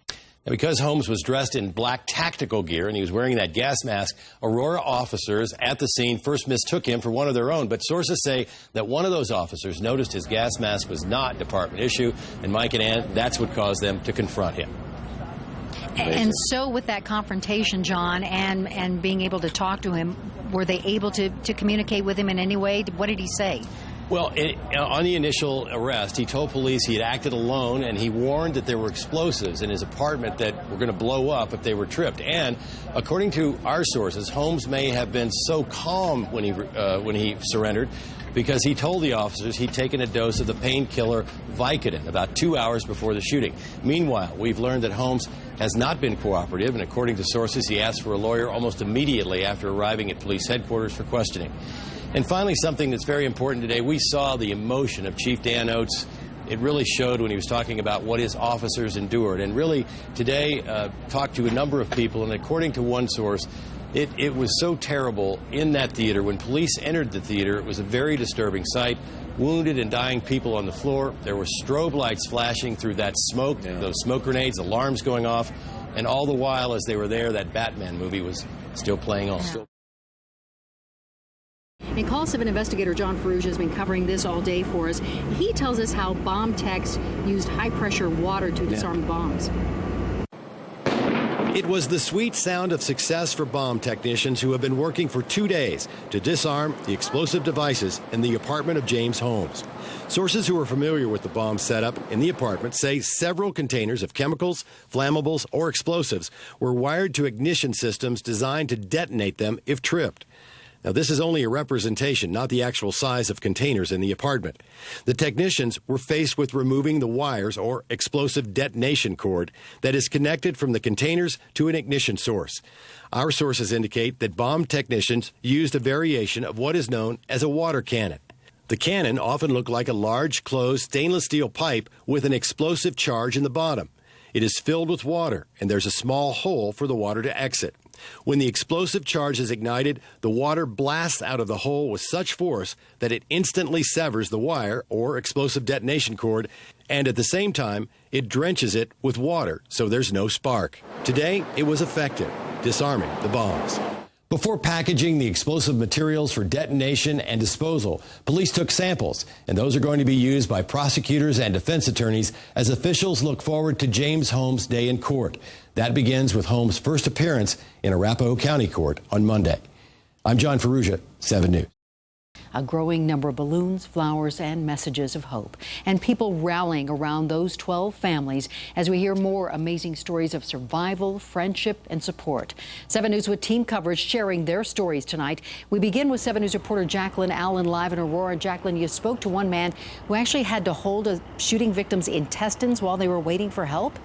Now, because Holmes was dressed in black tactical gear and he was wearing that gas mask, Aurora officers at the scene first mistook him for one of their own. But sources say that one of those officers noticed his gas mask was not department issue, and Mike and Ann, that's what caused them to confront him. And so with that confrontation, John, and being able to talk to him, were they able to communicate with him in any way? What did he say? Well, on the initial arrest, he told police he had acted alone, and he warned that there were explosives in his apartment that were going to blow up if they were tripped. And according to our sources, Holmes may have been so calm when he surrendered because he told the officers he'd taken a dose of the painkiller Vicodin about 2 hours before the shooting. Meanwhile, we've learned that Holmes has not been cooperative, and according to sources, he asked for a lawyer almost immediately after arriving at police headquarters for questioning. And finally, something that's very important today, we saw the emotion of Chief Dan Oates. It really showed when he was talking about what his officers endured. And really, today, talked to a number of people, and according to one source, it was so terrible in that theater. When police entered the theater, it was a very disturbing sight. Wounded and dying people on the floor. There were strobe lights flashing through that smoke, those smoke grenades, alarms going off. And all the while, as they were there, that Batman movie was still playing on. And Call 7 investigator John Ferrugia has been covering this all day for us. He tells us how bomb techs used high-pressure water to disarm bombs. It was the sweet sound of success for bomb technicians who have been working for 2 days to disarm the explosive devices in the apartment of James Holmes. Sources who are familiar with the bomb setup in the apartment say several containers of chemicals, flammables, or explosives were wired to ignition systems designed to detonate them if tripped. Now, this is only a representation, not the actual size of containers in the apartment. The technicians were faced with removing the wires or explosive detonation cord that is connected from the containers to an ignition source. Our sources indicate that bomb technicians used a variation of what is known as a water cannon. The cannon often looked like a large, closed stainless steel pipe with an explosive charge in the bottom. It is filled with water, and there's a small hole for the water to exit. When the explosive charge is ignited, the water blasts out of the hole with such force that it instantly severs the wire or explosive detonation cord, and at the same time, it drenches it with water, so there's no spark. Today, it was effective, disarming the bombs. Before packaging the explosive materials for detonation and disposal, police took samples, and those are going to be used by prosecutors and defense attorneys as officials look forward to James Holmes' day in court. That begins with Holmes' first appearance in Arapahoe County Court on Monday. I'm John Ferrugia, 7 News. A growing number of balloons, flowers, and messages of hope, and people rallying around those 12 families as we hear more amazing stories of survival, friendship, and support. 7 News with team coverage sharing their stories tonight. We begin with 7 News reporter Jacqueline Allen live in Aurora. Jacqueline, you spoke to one man who actually had to hold a shooting victim's intestines while they were waiting for help.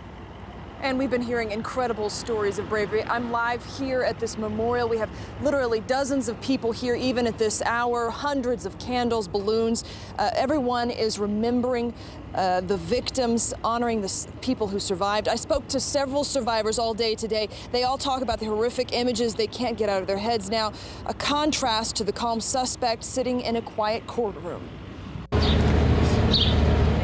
And we've been hearing incredible stories of bravery. I'm live here at this memorial. We have literally dozens of people here even at this hour, hundreds of candles, balloons. Everyone is remembering the victims, honoring the people who survived. I spoke to several survivors all day today. They all talk about the horrific images they can't get out of their heads now, a contrast to the calm suspect sitting in a quiet courtroom.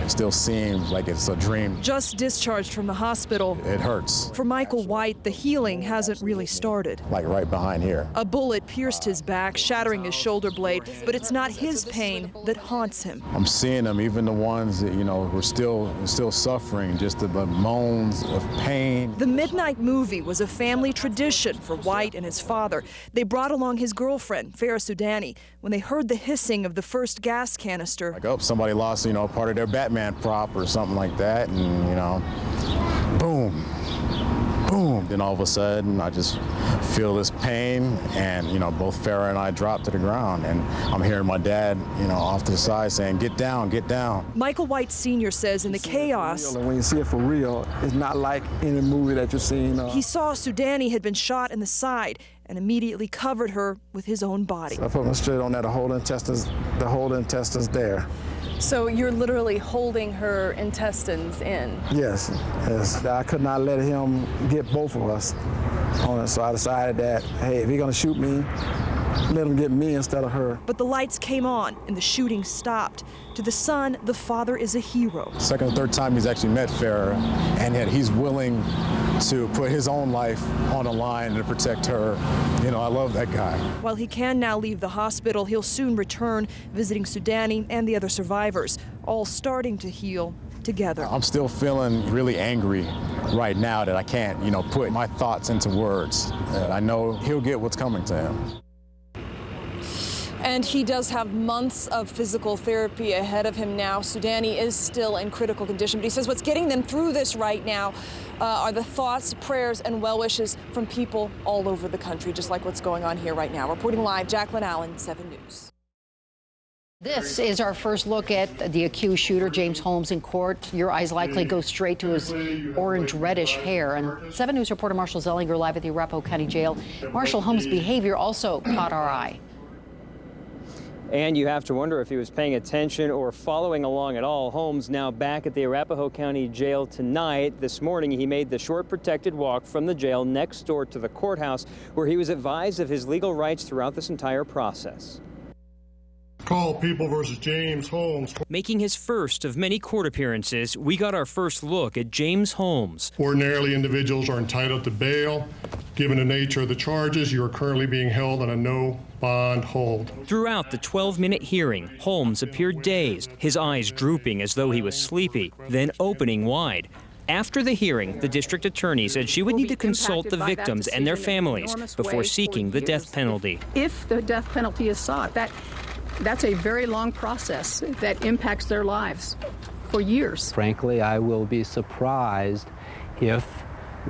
Still seems like it's a dream. Just discharged from the hospital. It hurts. For Michael White, the healing hasn't really started. Like right behind here. A bullet pierced his back, shattering his shoulder blade, but it's not his pain that haunts him. I'm seeing them, even the ones that, you know, were still suffering, just the moans of pain. The midnight movie was a family tradition for White and his father. They brought along his girlfriend, Farah Soudani, when they heard the hissing of the first gas canister. Like, oh, somebody lost, you know, part of their Batman prop or something like that, and, you know, boom, boom. Then all of a sudden, I just feel this pain, and, you know, both Farah and I dropped to the ground, and I'm hearing my dad, you know, off to the side saying, get down, get down. Michael White Sr. says in the chaos, when you see it for real, it's not like any movie that you're seeing. He saw Soudani had been shot in the side and immediately covered her with his own body. So I put my straight on there, the whole intestines there. So you're literally holding her intestines in? Yes, yes. I could not let him get both of us on it, so I decided that, hey, if he's gonna shoot me, let him get me instead of her. But the lights came on and the shooting stopped. To the son, the father is a hero. Second or third time he's actually met Farah, and yet he's willing to put his own life on the line to protect her. You know, I love that guy. While he can now leave the hospital, he'll soon return, visiting Soudani and the other survivors, all starting to heal together. I'm still feeling really angry right now that I can't, you know, put my thoughts into words. I know he'll get what's coming to him. And he does have months of physical therapy ahead of him now. Soudani is still in critical condition, but he says what's getting them through this right now are the thoughts, prayers, and well wishes from people all over the country, just like what's going on here right now. Reporting live, Jacqueline Allen, 7 News. This is our first look at the accused shooter, James Holmes, in court. Your eyes likely go straight to his orange-reddish hair. And 7 News reporter Marshall Zellinger live at the Arapahoe County Jail. Marshall, Holmes' behavior also caught our eye. And you have to wonder if he was paying attention or following along at all. Holmes now back at the Arapahoe County Jail tonight. This morning, he made the short protected walk from the jail next door to the courthouse, where he was advised of his legal rights throughout this entire process. Call People versus James Holmes. Making his first of many court appearances, we got our first look at James Holmes. Ordinarily, individuals are entitled to bail. Given the nature of the charges, you are currently being held on a no bond hold. Throughout the 12-minute hearing, Holmes appeared dazed, his eyes drooping as though he was sleepy, then opening wide. After the hearing, the district attorney said she would need to consult the victims and their families before seeking the death penalty. If the death penalty is sought, that's a very long process that impacts their lives for years. Frankly, I will be surprised if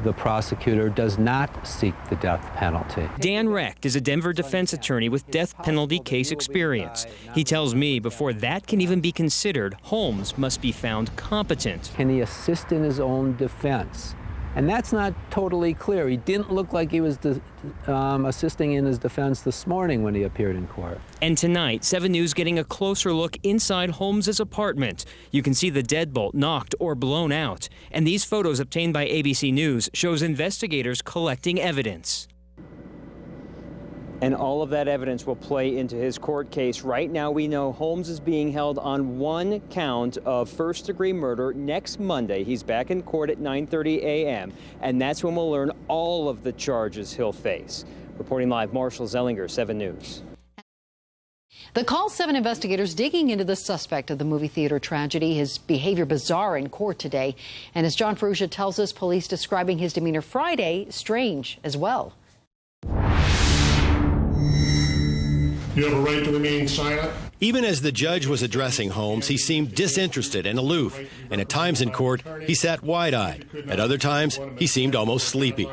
the prosecutor does not seek the death penalty. Dan Recht is a Denver defense attorney with death penalty case experience. He tells me before that can even be considered, Holmes must be found competent. Can he assist in his own defense? And that's not totally clear. He didn't look like he was assisting in his defense this morning when he appeared in court. And tonight, 7 News getting a closer look inside Holmes' apartment. You can see the deadbolt knocked or blown out. And these photos obtained by ABC News shows investigators collecting evidence. And all of that evidence will play into his court case. Right now, we know Holmes is being held on 1 count of first-degree murder next Monday. He's back in court at 9:30 a.m., and that's when we'll learn all of the charges he'll face. Reporting live, Marshall Zellinger, 7 News. The Call 7 investigators digging into the suspect of the movie theater tragedy, his behavior bizarre in court today. And as John Ferrugia tells us, police describing his demeanor Friday strange as well. You have a right to remain silent. Even as the judge was addressing Holmes, he seemed disinterested and aloof, and at times in court, he sat wide-eyed. At other times, he seemed almost sleepy.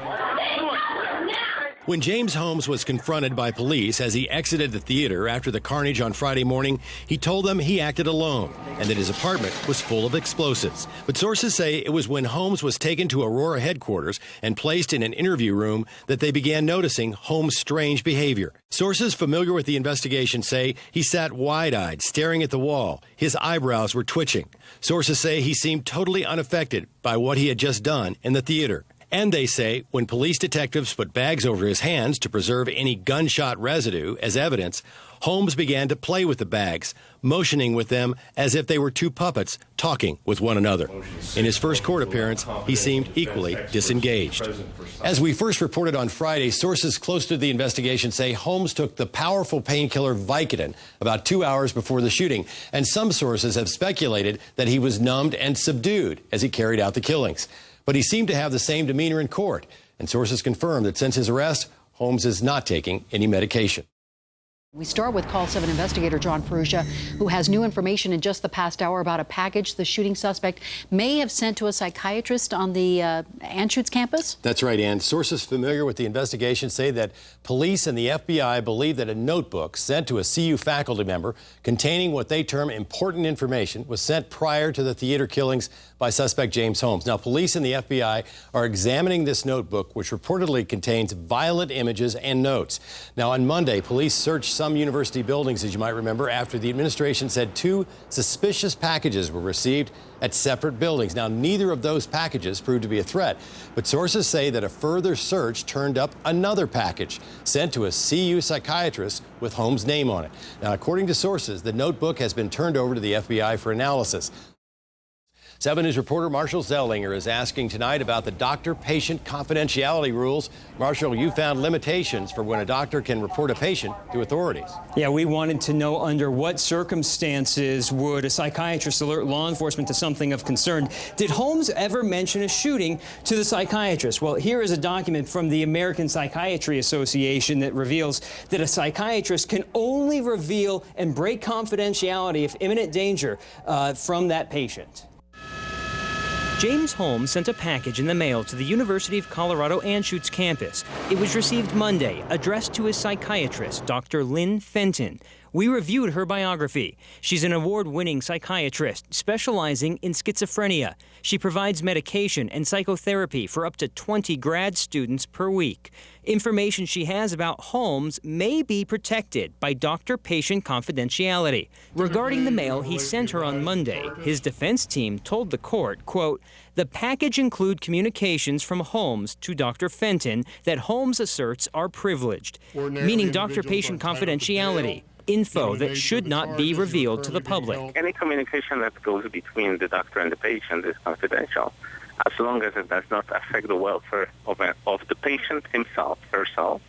When James Holmes was confronted by police as he exited the theater after the carnage on Friday morning, he told them he acted alone and that his apartment was full of explosives. But sources say it was when Holmes was taken to Aurora headquarters and placed in an interview room that they began noticing Holmes' strange behavior. Sources familiar with the investigation say he sat wide-eyed, staring at the wall. His eyebrows were twitching. Sources say he seemed totally unaffected by what he had just done in the theater. And they say when police detectives put bags over his hands to preserve any gunshot residue as evidence, Holmes began to play with the bags, motioning with them as if they were two puppets talking with one another. In his first court appearance, he seemed equally disengaged. As we first reported on Friday, sources close to the investigation say Holmes took the powerful painkiller Vicodin about 2 hours before the shooting, and some sources have speculated that he was numbed and subdued as he carried out the killings. But he seemed to have the same demeanor in court, and sources confirm that since his arrest, Holmes is not taking any medication. We start with Call 7 investigator John Ferrugia, who has new information in just the past hour about a package the shooting suspect may have sent to a psychiatrist on the Anschutz campus. That's right, Ann. Sources familiar with the investigation say that police and the FBI believe that a notebook sent to a CU faculty member containing what they term important information was sent prior to the theater killings by suspect James Holmes. Now, police and the FBI are examining this notebook, which reportedly contains violent images and notes. Now, on Monday, police searched some university buildings, as you might remember, after the administration said 2 suspicious packages were received at separate buildings. Now, neither of those packages proved to be a threat, but sources say that a further search turned up another package sent to a CU psychiatrist with Holmes' name on it. Now, according to sources, the notebook has been turned over to the FBI for analysis. 7 News reporter Marshall Zellinger is asking tonight about the doctor-patient confidentiality rules. Marshall, you found limitations for when a doctor can report a patient to authorities. Yeah, we wanted to know under what circumstances would a psychiatrist alert law enforcement to something of concern. Did Holmes ever mention a shooting to the psychiatrist? Well, here is a document from the American Psychiatry Association that reveals that a psychiatrist can only reveal and break confidentiality if imminent danger from that patient. James Holmes sent a package in the mail to the University of Colorado Anschutz campus. It was received Monday, addressed to his psychiatrist, Dr. Lynn Fenton. We reviewed her biography. She's an award-winning psychiatrist specializing in schizophrenia. She provides medication and psychotherapy for up to 20 grad students per week. Information she has about Holmes may be protected by doctor-patient confidentiality. Regarding the mail he sent her on Monday, his defense team told the court, quote, "The package include communications from Holmes to Dr. Fenton that Holmes asserts are privileged," meaning doctor-patient confidentiality. Info that should not be revealed to the public. Any communication that goes between the doctor and the patient is confidential, as long as it does not affect the welfare of the patient himself, herself,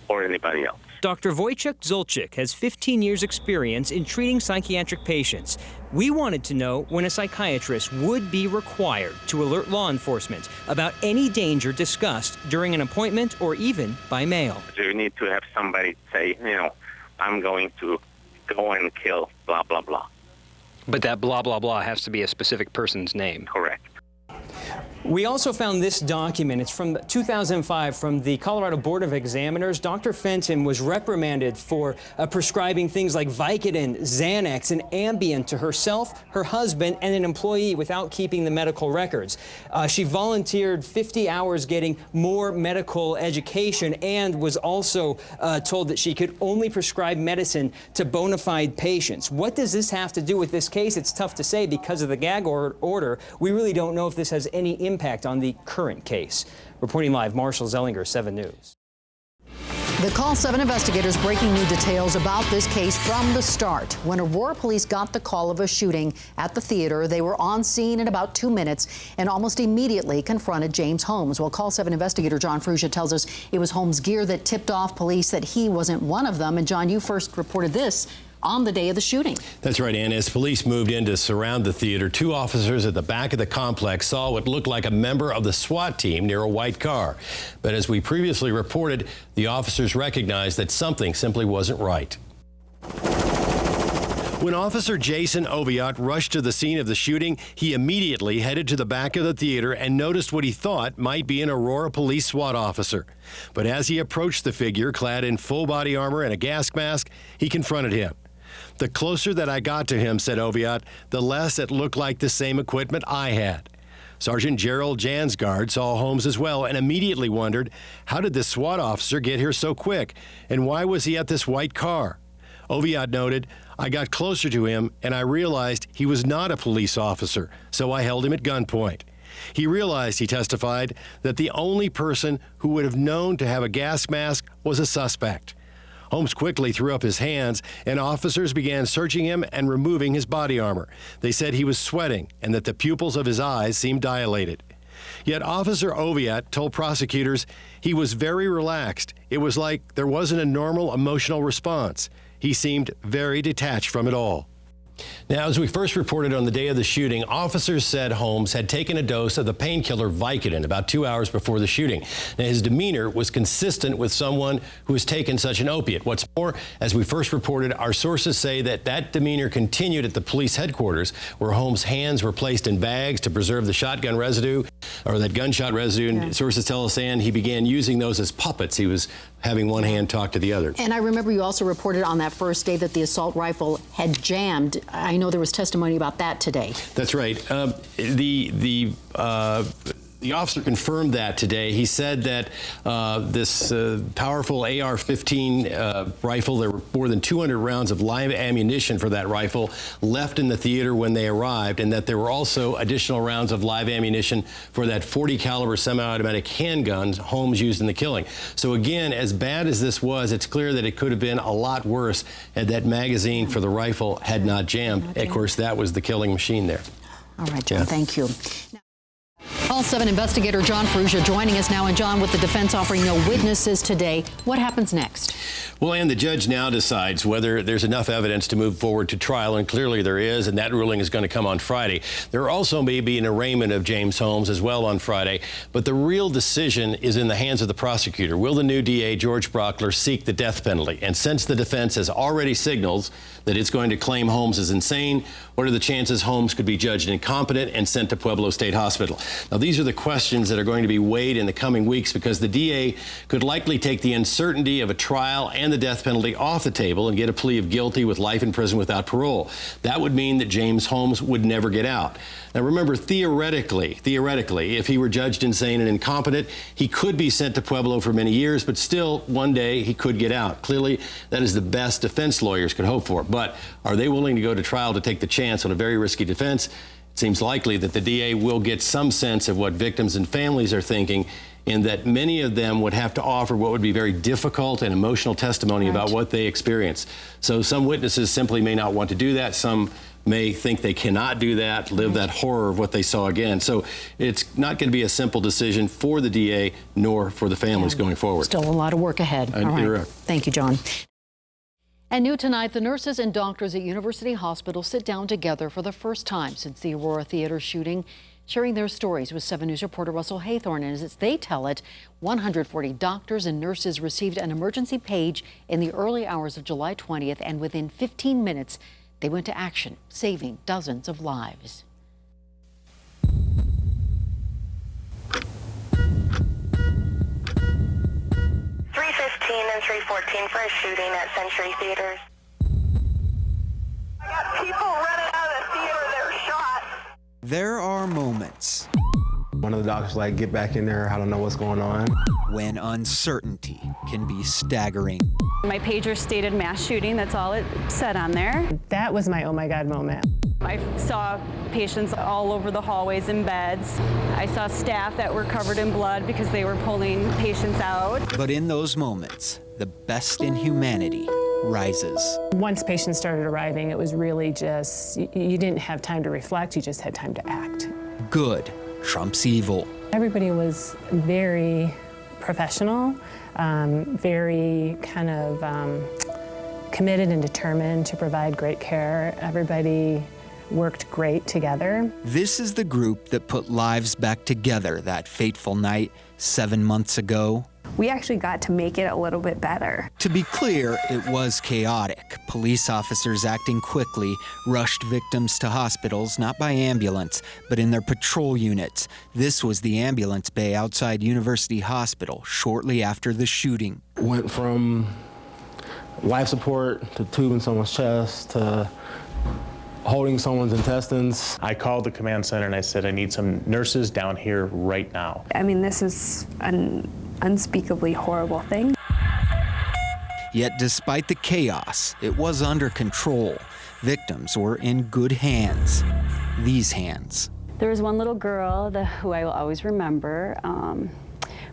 or anybody else. Dr. Wojciech Zolczyk has 15 years' experience in treating psychiatric patients. We wanted to know when a psychiatrist would be required to alert law enforcement about any danger discussed during an appointment or even by mail. You need to have somebody say, I'm going to go and kill blah, blah, blah. But that blah, blah, blah has to be a specific person's name. Correct. We also found this document. It's from 2005 from the Colorado Board of Examiners. Dr. Fenton was reprimanded for prescribing things like Vicodin, Xanax, and Ambien to herself, her husband, and an employee without keeping the medical records. She volunteered 50 hours getting more medical education and was also told that she could only prescribe medicine to bona fide patients. What does this have to do with this case? It's tough to say because of the gag order. We really don't know if this has any impact on the current case. Reporting live, Marshall Zellinger, 7 News. The Call 7 investigators breaking new details about this case from the start. When Aurora police got the call of a shooting at the theater, they were on scene in about 2 minutes and almost immediately confronted James Holmes. Well, Call 7 investigator John Ferrugia tells us it was Holmes' gear that tipped off police that he wasn't one of them. And John, you first reported this on the day of the shooting. That's right, Ann. As police moved in to surround the theater, 2 officers at the back of the complex saw what looked like a member of the SWAT team near a white car. But as we previously reported, the officers recognized that something simply wasn't right. When Officer Jason Oviatt rushed to the scene of the shooting, he immediately headed to the back of the theater and noticed what he thought might be an Aurora police SWAT officer. But as he approached the figure, clad in full body armor and a gas mask, he confronted him. "The closer that I got to him," said Oviatt, "the less it looked like the same equipment I had." Sergeant Gerald Jansgard saw Holmes as well and immediately wondered, how did this SWAT officer get here so quick? And why was he at this white car? Oviatt noted, "I got closer to him and I realized he was not a police officer, so I held him at gunpoint." He realized, he testified, that the only person who would have known to have a gas mask was a suspect. Holmes quickly threw up his hands, and officers began searching him and removing his body armor. They said he was sweating and that the pupils of his eyes seemed dilated. Yet Officer Oviatt told prosecutors he was very relaxed. It was like there wasn't a normal emotional response. He seemed very detached from it all. Now, as we first reported on the day of the shooting, officers said Holmes had taken a dose of the painkiller Vicodin about 2 hours before the shooting. Now, his demeanor was consistent with someone who has taken such an opiate. What's more, as we first reported, our sources say that that demeanor continued at the police headquarters, where Holmes' hands were placed in bags to preserve the shotgun residue, or that gunshot residue. And sources tell us, and he began using those as puppets. He was having one hand talk to the other. And I remember you also reported on that first day that the assault rifle had jammed. I know there was testimony about that today. That's right. The officer confirmed that today. He said that this powerful AR-15 rifle, there were more than 200 rounds of live ammunition for that rifle left in the theater when they arrived, and that there were also additional rounds of live ammunition for that .40 caliber semi-automatic handgun Holmes used in the killing. So again, as bad as this was, it's clear that it could have been a lot worse had that magazine for the rifle had not jammed. Of course, that was the killing machine there. All right, John, thank you. Call 7 investigator John Ferrugia joining us now. And John, with the defense offering no witnesses today, what happens next? Well, and the judge now decides whether there's enough evidence to move forward to trial, and clearly there is, and that ruling is going to come on Friday. There also may be an arraignment of James Holmes as well on Friday, but the real decision is in the hands of the prosecutor. Will the new DA, George Brockler, seek the death penalty? And since the defense has already signaled that it's going to claim Holmes as insane, what are the chances Holmes could be judged incompetent and sent to Pueblo State Hospital? Now, these are the questions that are going to be weighed in the coming weeks, because the DA could likely take the uncertainty of a trial and the death penalty off the table and get a plea of guilty with life in prison without parole. That would mean that James Holmes would never get out. Now, remember, theoretically, if he were judged insane and incompetent, he could be sent to Pueblo for many years, but still, one day he could get out. Clearly, that is the best defense lawyers could hope for. But are they willing to go to trial to take the chance on a very risky defense? It seems likely that the DA will get some sense of what victims and families are thinking, in that many of them would have to offer what would be very difficult and emotional testimony about what they experienced. So some witnesses simply may not want to do that. Some may think they cannot do that, live that horror of what they saw again. So it's not going to be a simple decision for the DA nor for the families going forward. Still a lot of work ahead. All right. Thank you, John. And new tonight, the nurses and doctors at University Hospital sit down together for the first time since the Aurora Theater shooting, sharing their stories with 7 News reporter Russell Haythorne. And as they tell it, 140 doctors and nurses received an emergency page in the early hours of July 20th, and within 15 minutes, they went to action, saving dozens of lives. And 314 for a shooting at Century Theaters. I got people running out of the theater, they're shot. There are moments one of the doctors like, get back in there, I don't know what's going on. When uncertainty can be staggering. My pager stated mass shooting, that's all it said on there. That was my oh my God moment. I saw patients all over the hallways in beds. I saw staff that were covered in blood because they were pulling patients out. But in those moments, the best in humanity rises. Once patients started arriving, it was really just, you didn't have time to reflect, you just had time to act. Good trumps evil. Everybody was very professional, very kind of committed and determined to provide great care. Everybody worked great together. This is the group that put lives back together that fateful night 7 months ago. We actually got to make it a little bit better. To be clear, it was chaotic. Police officers acting quickly rushed victims to hospitals, not by ambulance, but in their patrol units. This was the ambulance bay outside University Hospital shortly after the shooting. Went from life support to tubing someone's chest to holding someone's intestines. I called the command center and I said, I need some nurses down here right now. I mean, this is an unspeakably horrible thing. Yet despite the chaos, it was under control. Victims were in good hands. These hands. There was one little girl who I will always remember.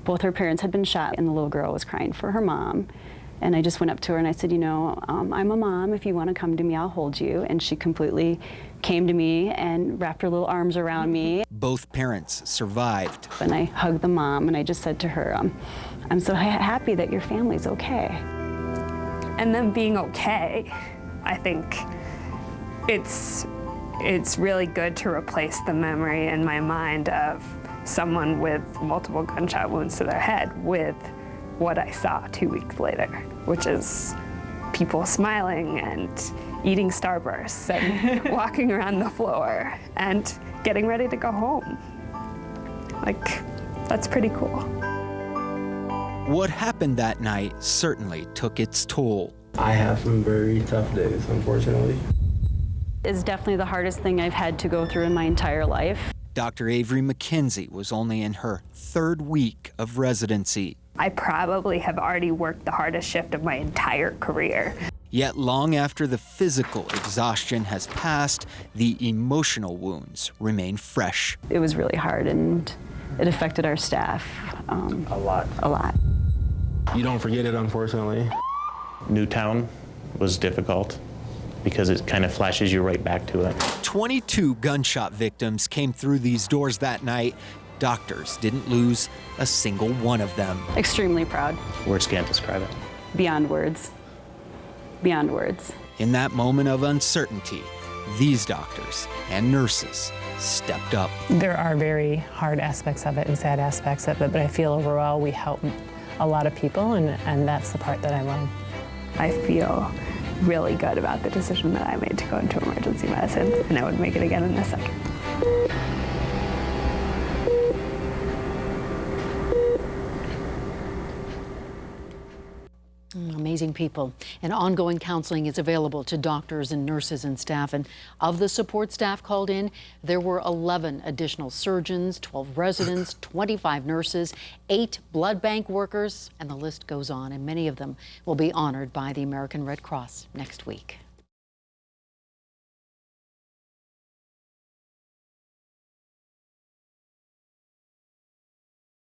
Both her parents had been shot, and the little girl was crying for her mom. And I just went up to her and I said, you know, I'm a mom. If you want to come to me, I'll hold you. And she completely came to me and wrapped her little arms around me. Both parents survived. And I hugged the mom and I just said to her, I'm so happy that your family's okay. And them being okay, I think it's really good to replace the memory in my mind of someone with multiple gunshot wounds to their head with what I saw 2 weeks later, which is people smiling and eating Starbursts and walking around the floor and getting ready to go home. Like, that's pretty cool. What happened that night certainly took its toll. I have some very tough days, unfortunately. It's definitely the hardest thing I've had to go through in my entire life. Dr. Avery McKenzie was only in her 3rd week of residency. I probably have already worked the hardest shift of my entire career. Yet long after the physical exhaustion has passed, the emotional wounds remain fresh. It was really hard and it affected our staff. A lot. You don't forget it, unfortunately. Newtown was difficult. because it kind of flashes you right back to it. 22 gunshot victims came through these doors that night. Doctors didn't lose a single one of them. Extremely proud. Words can't describe it. Beyond words. Beyond words. In that moment of uncertainty, these doctors and nurses stepped up. There are very hard aspects of it and sad aspects of it, but I feel overall we help a lot of people, and that's the part that I love. I feel really good about the decision that I made to go into emergency medicine, and I would make it again in a second. Amazing people. And ongoing counseling is available to doctors and nurses and staff. And of the support staff called in, there were 11 additional surgeons, 12 residents, 25 nurses, 8 blood bank workers, and the list goes on. And many of them will be honored by the American Red Cross next week.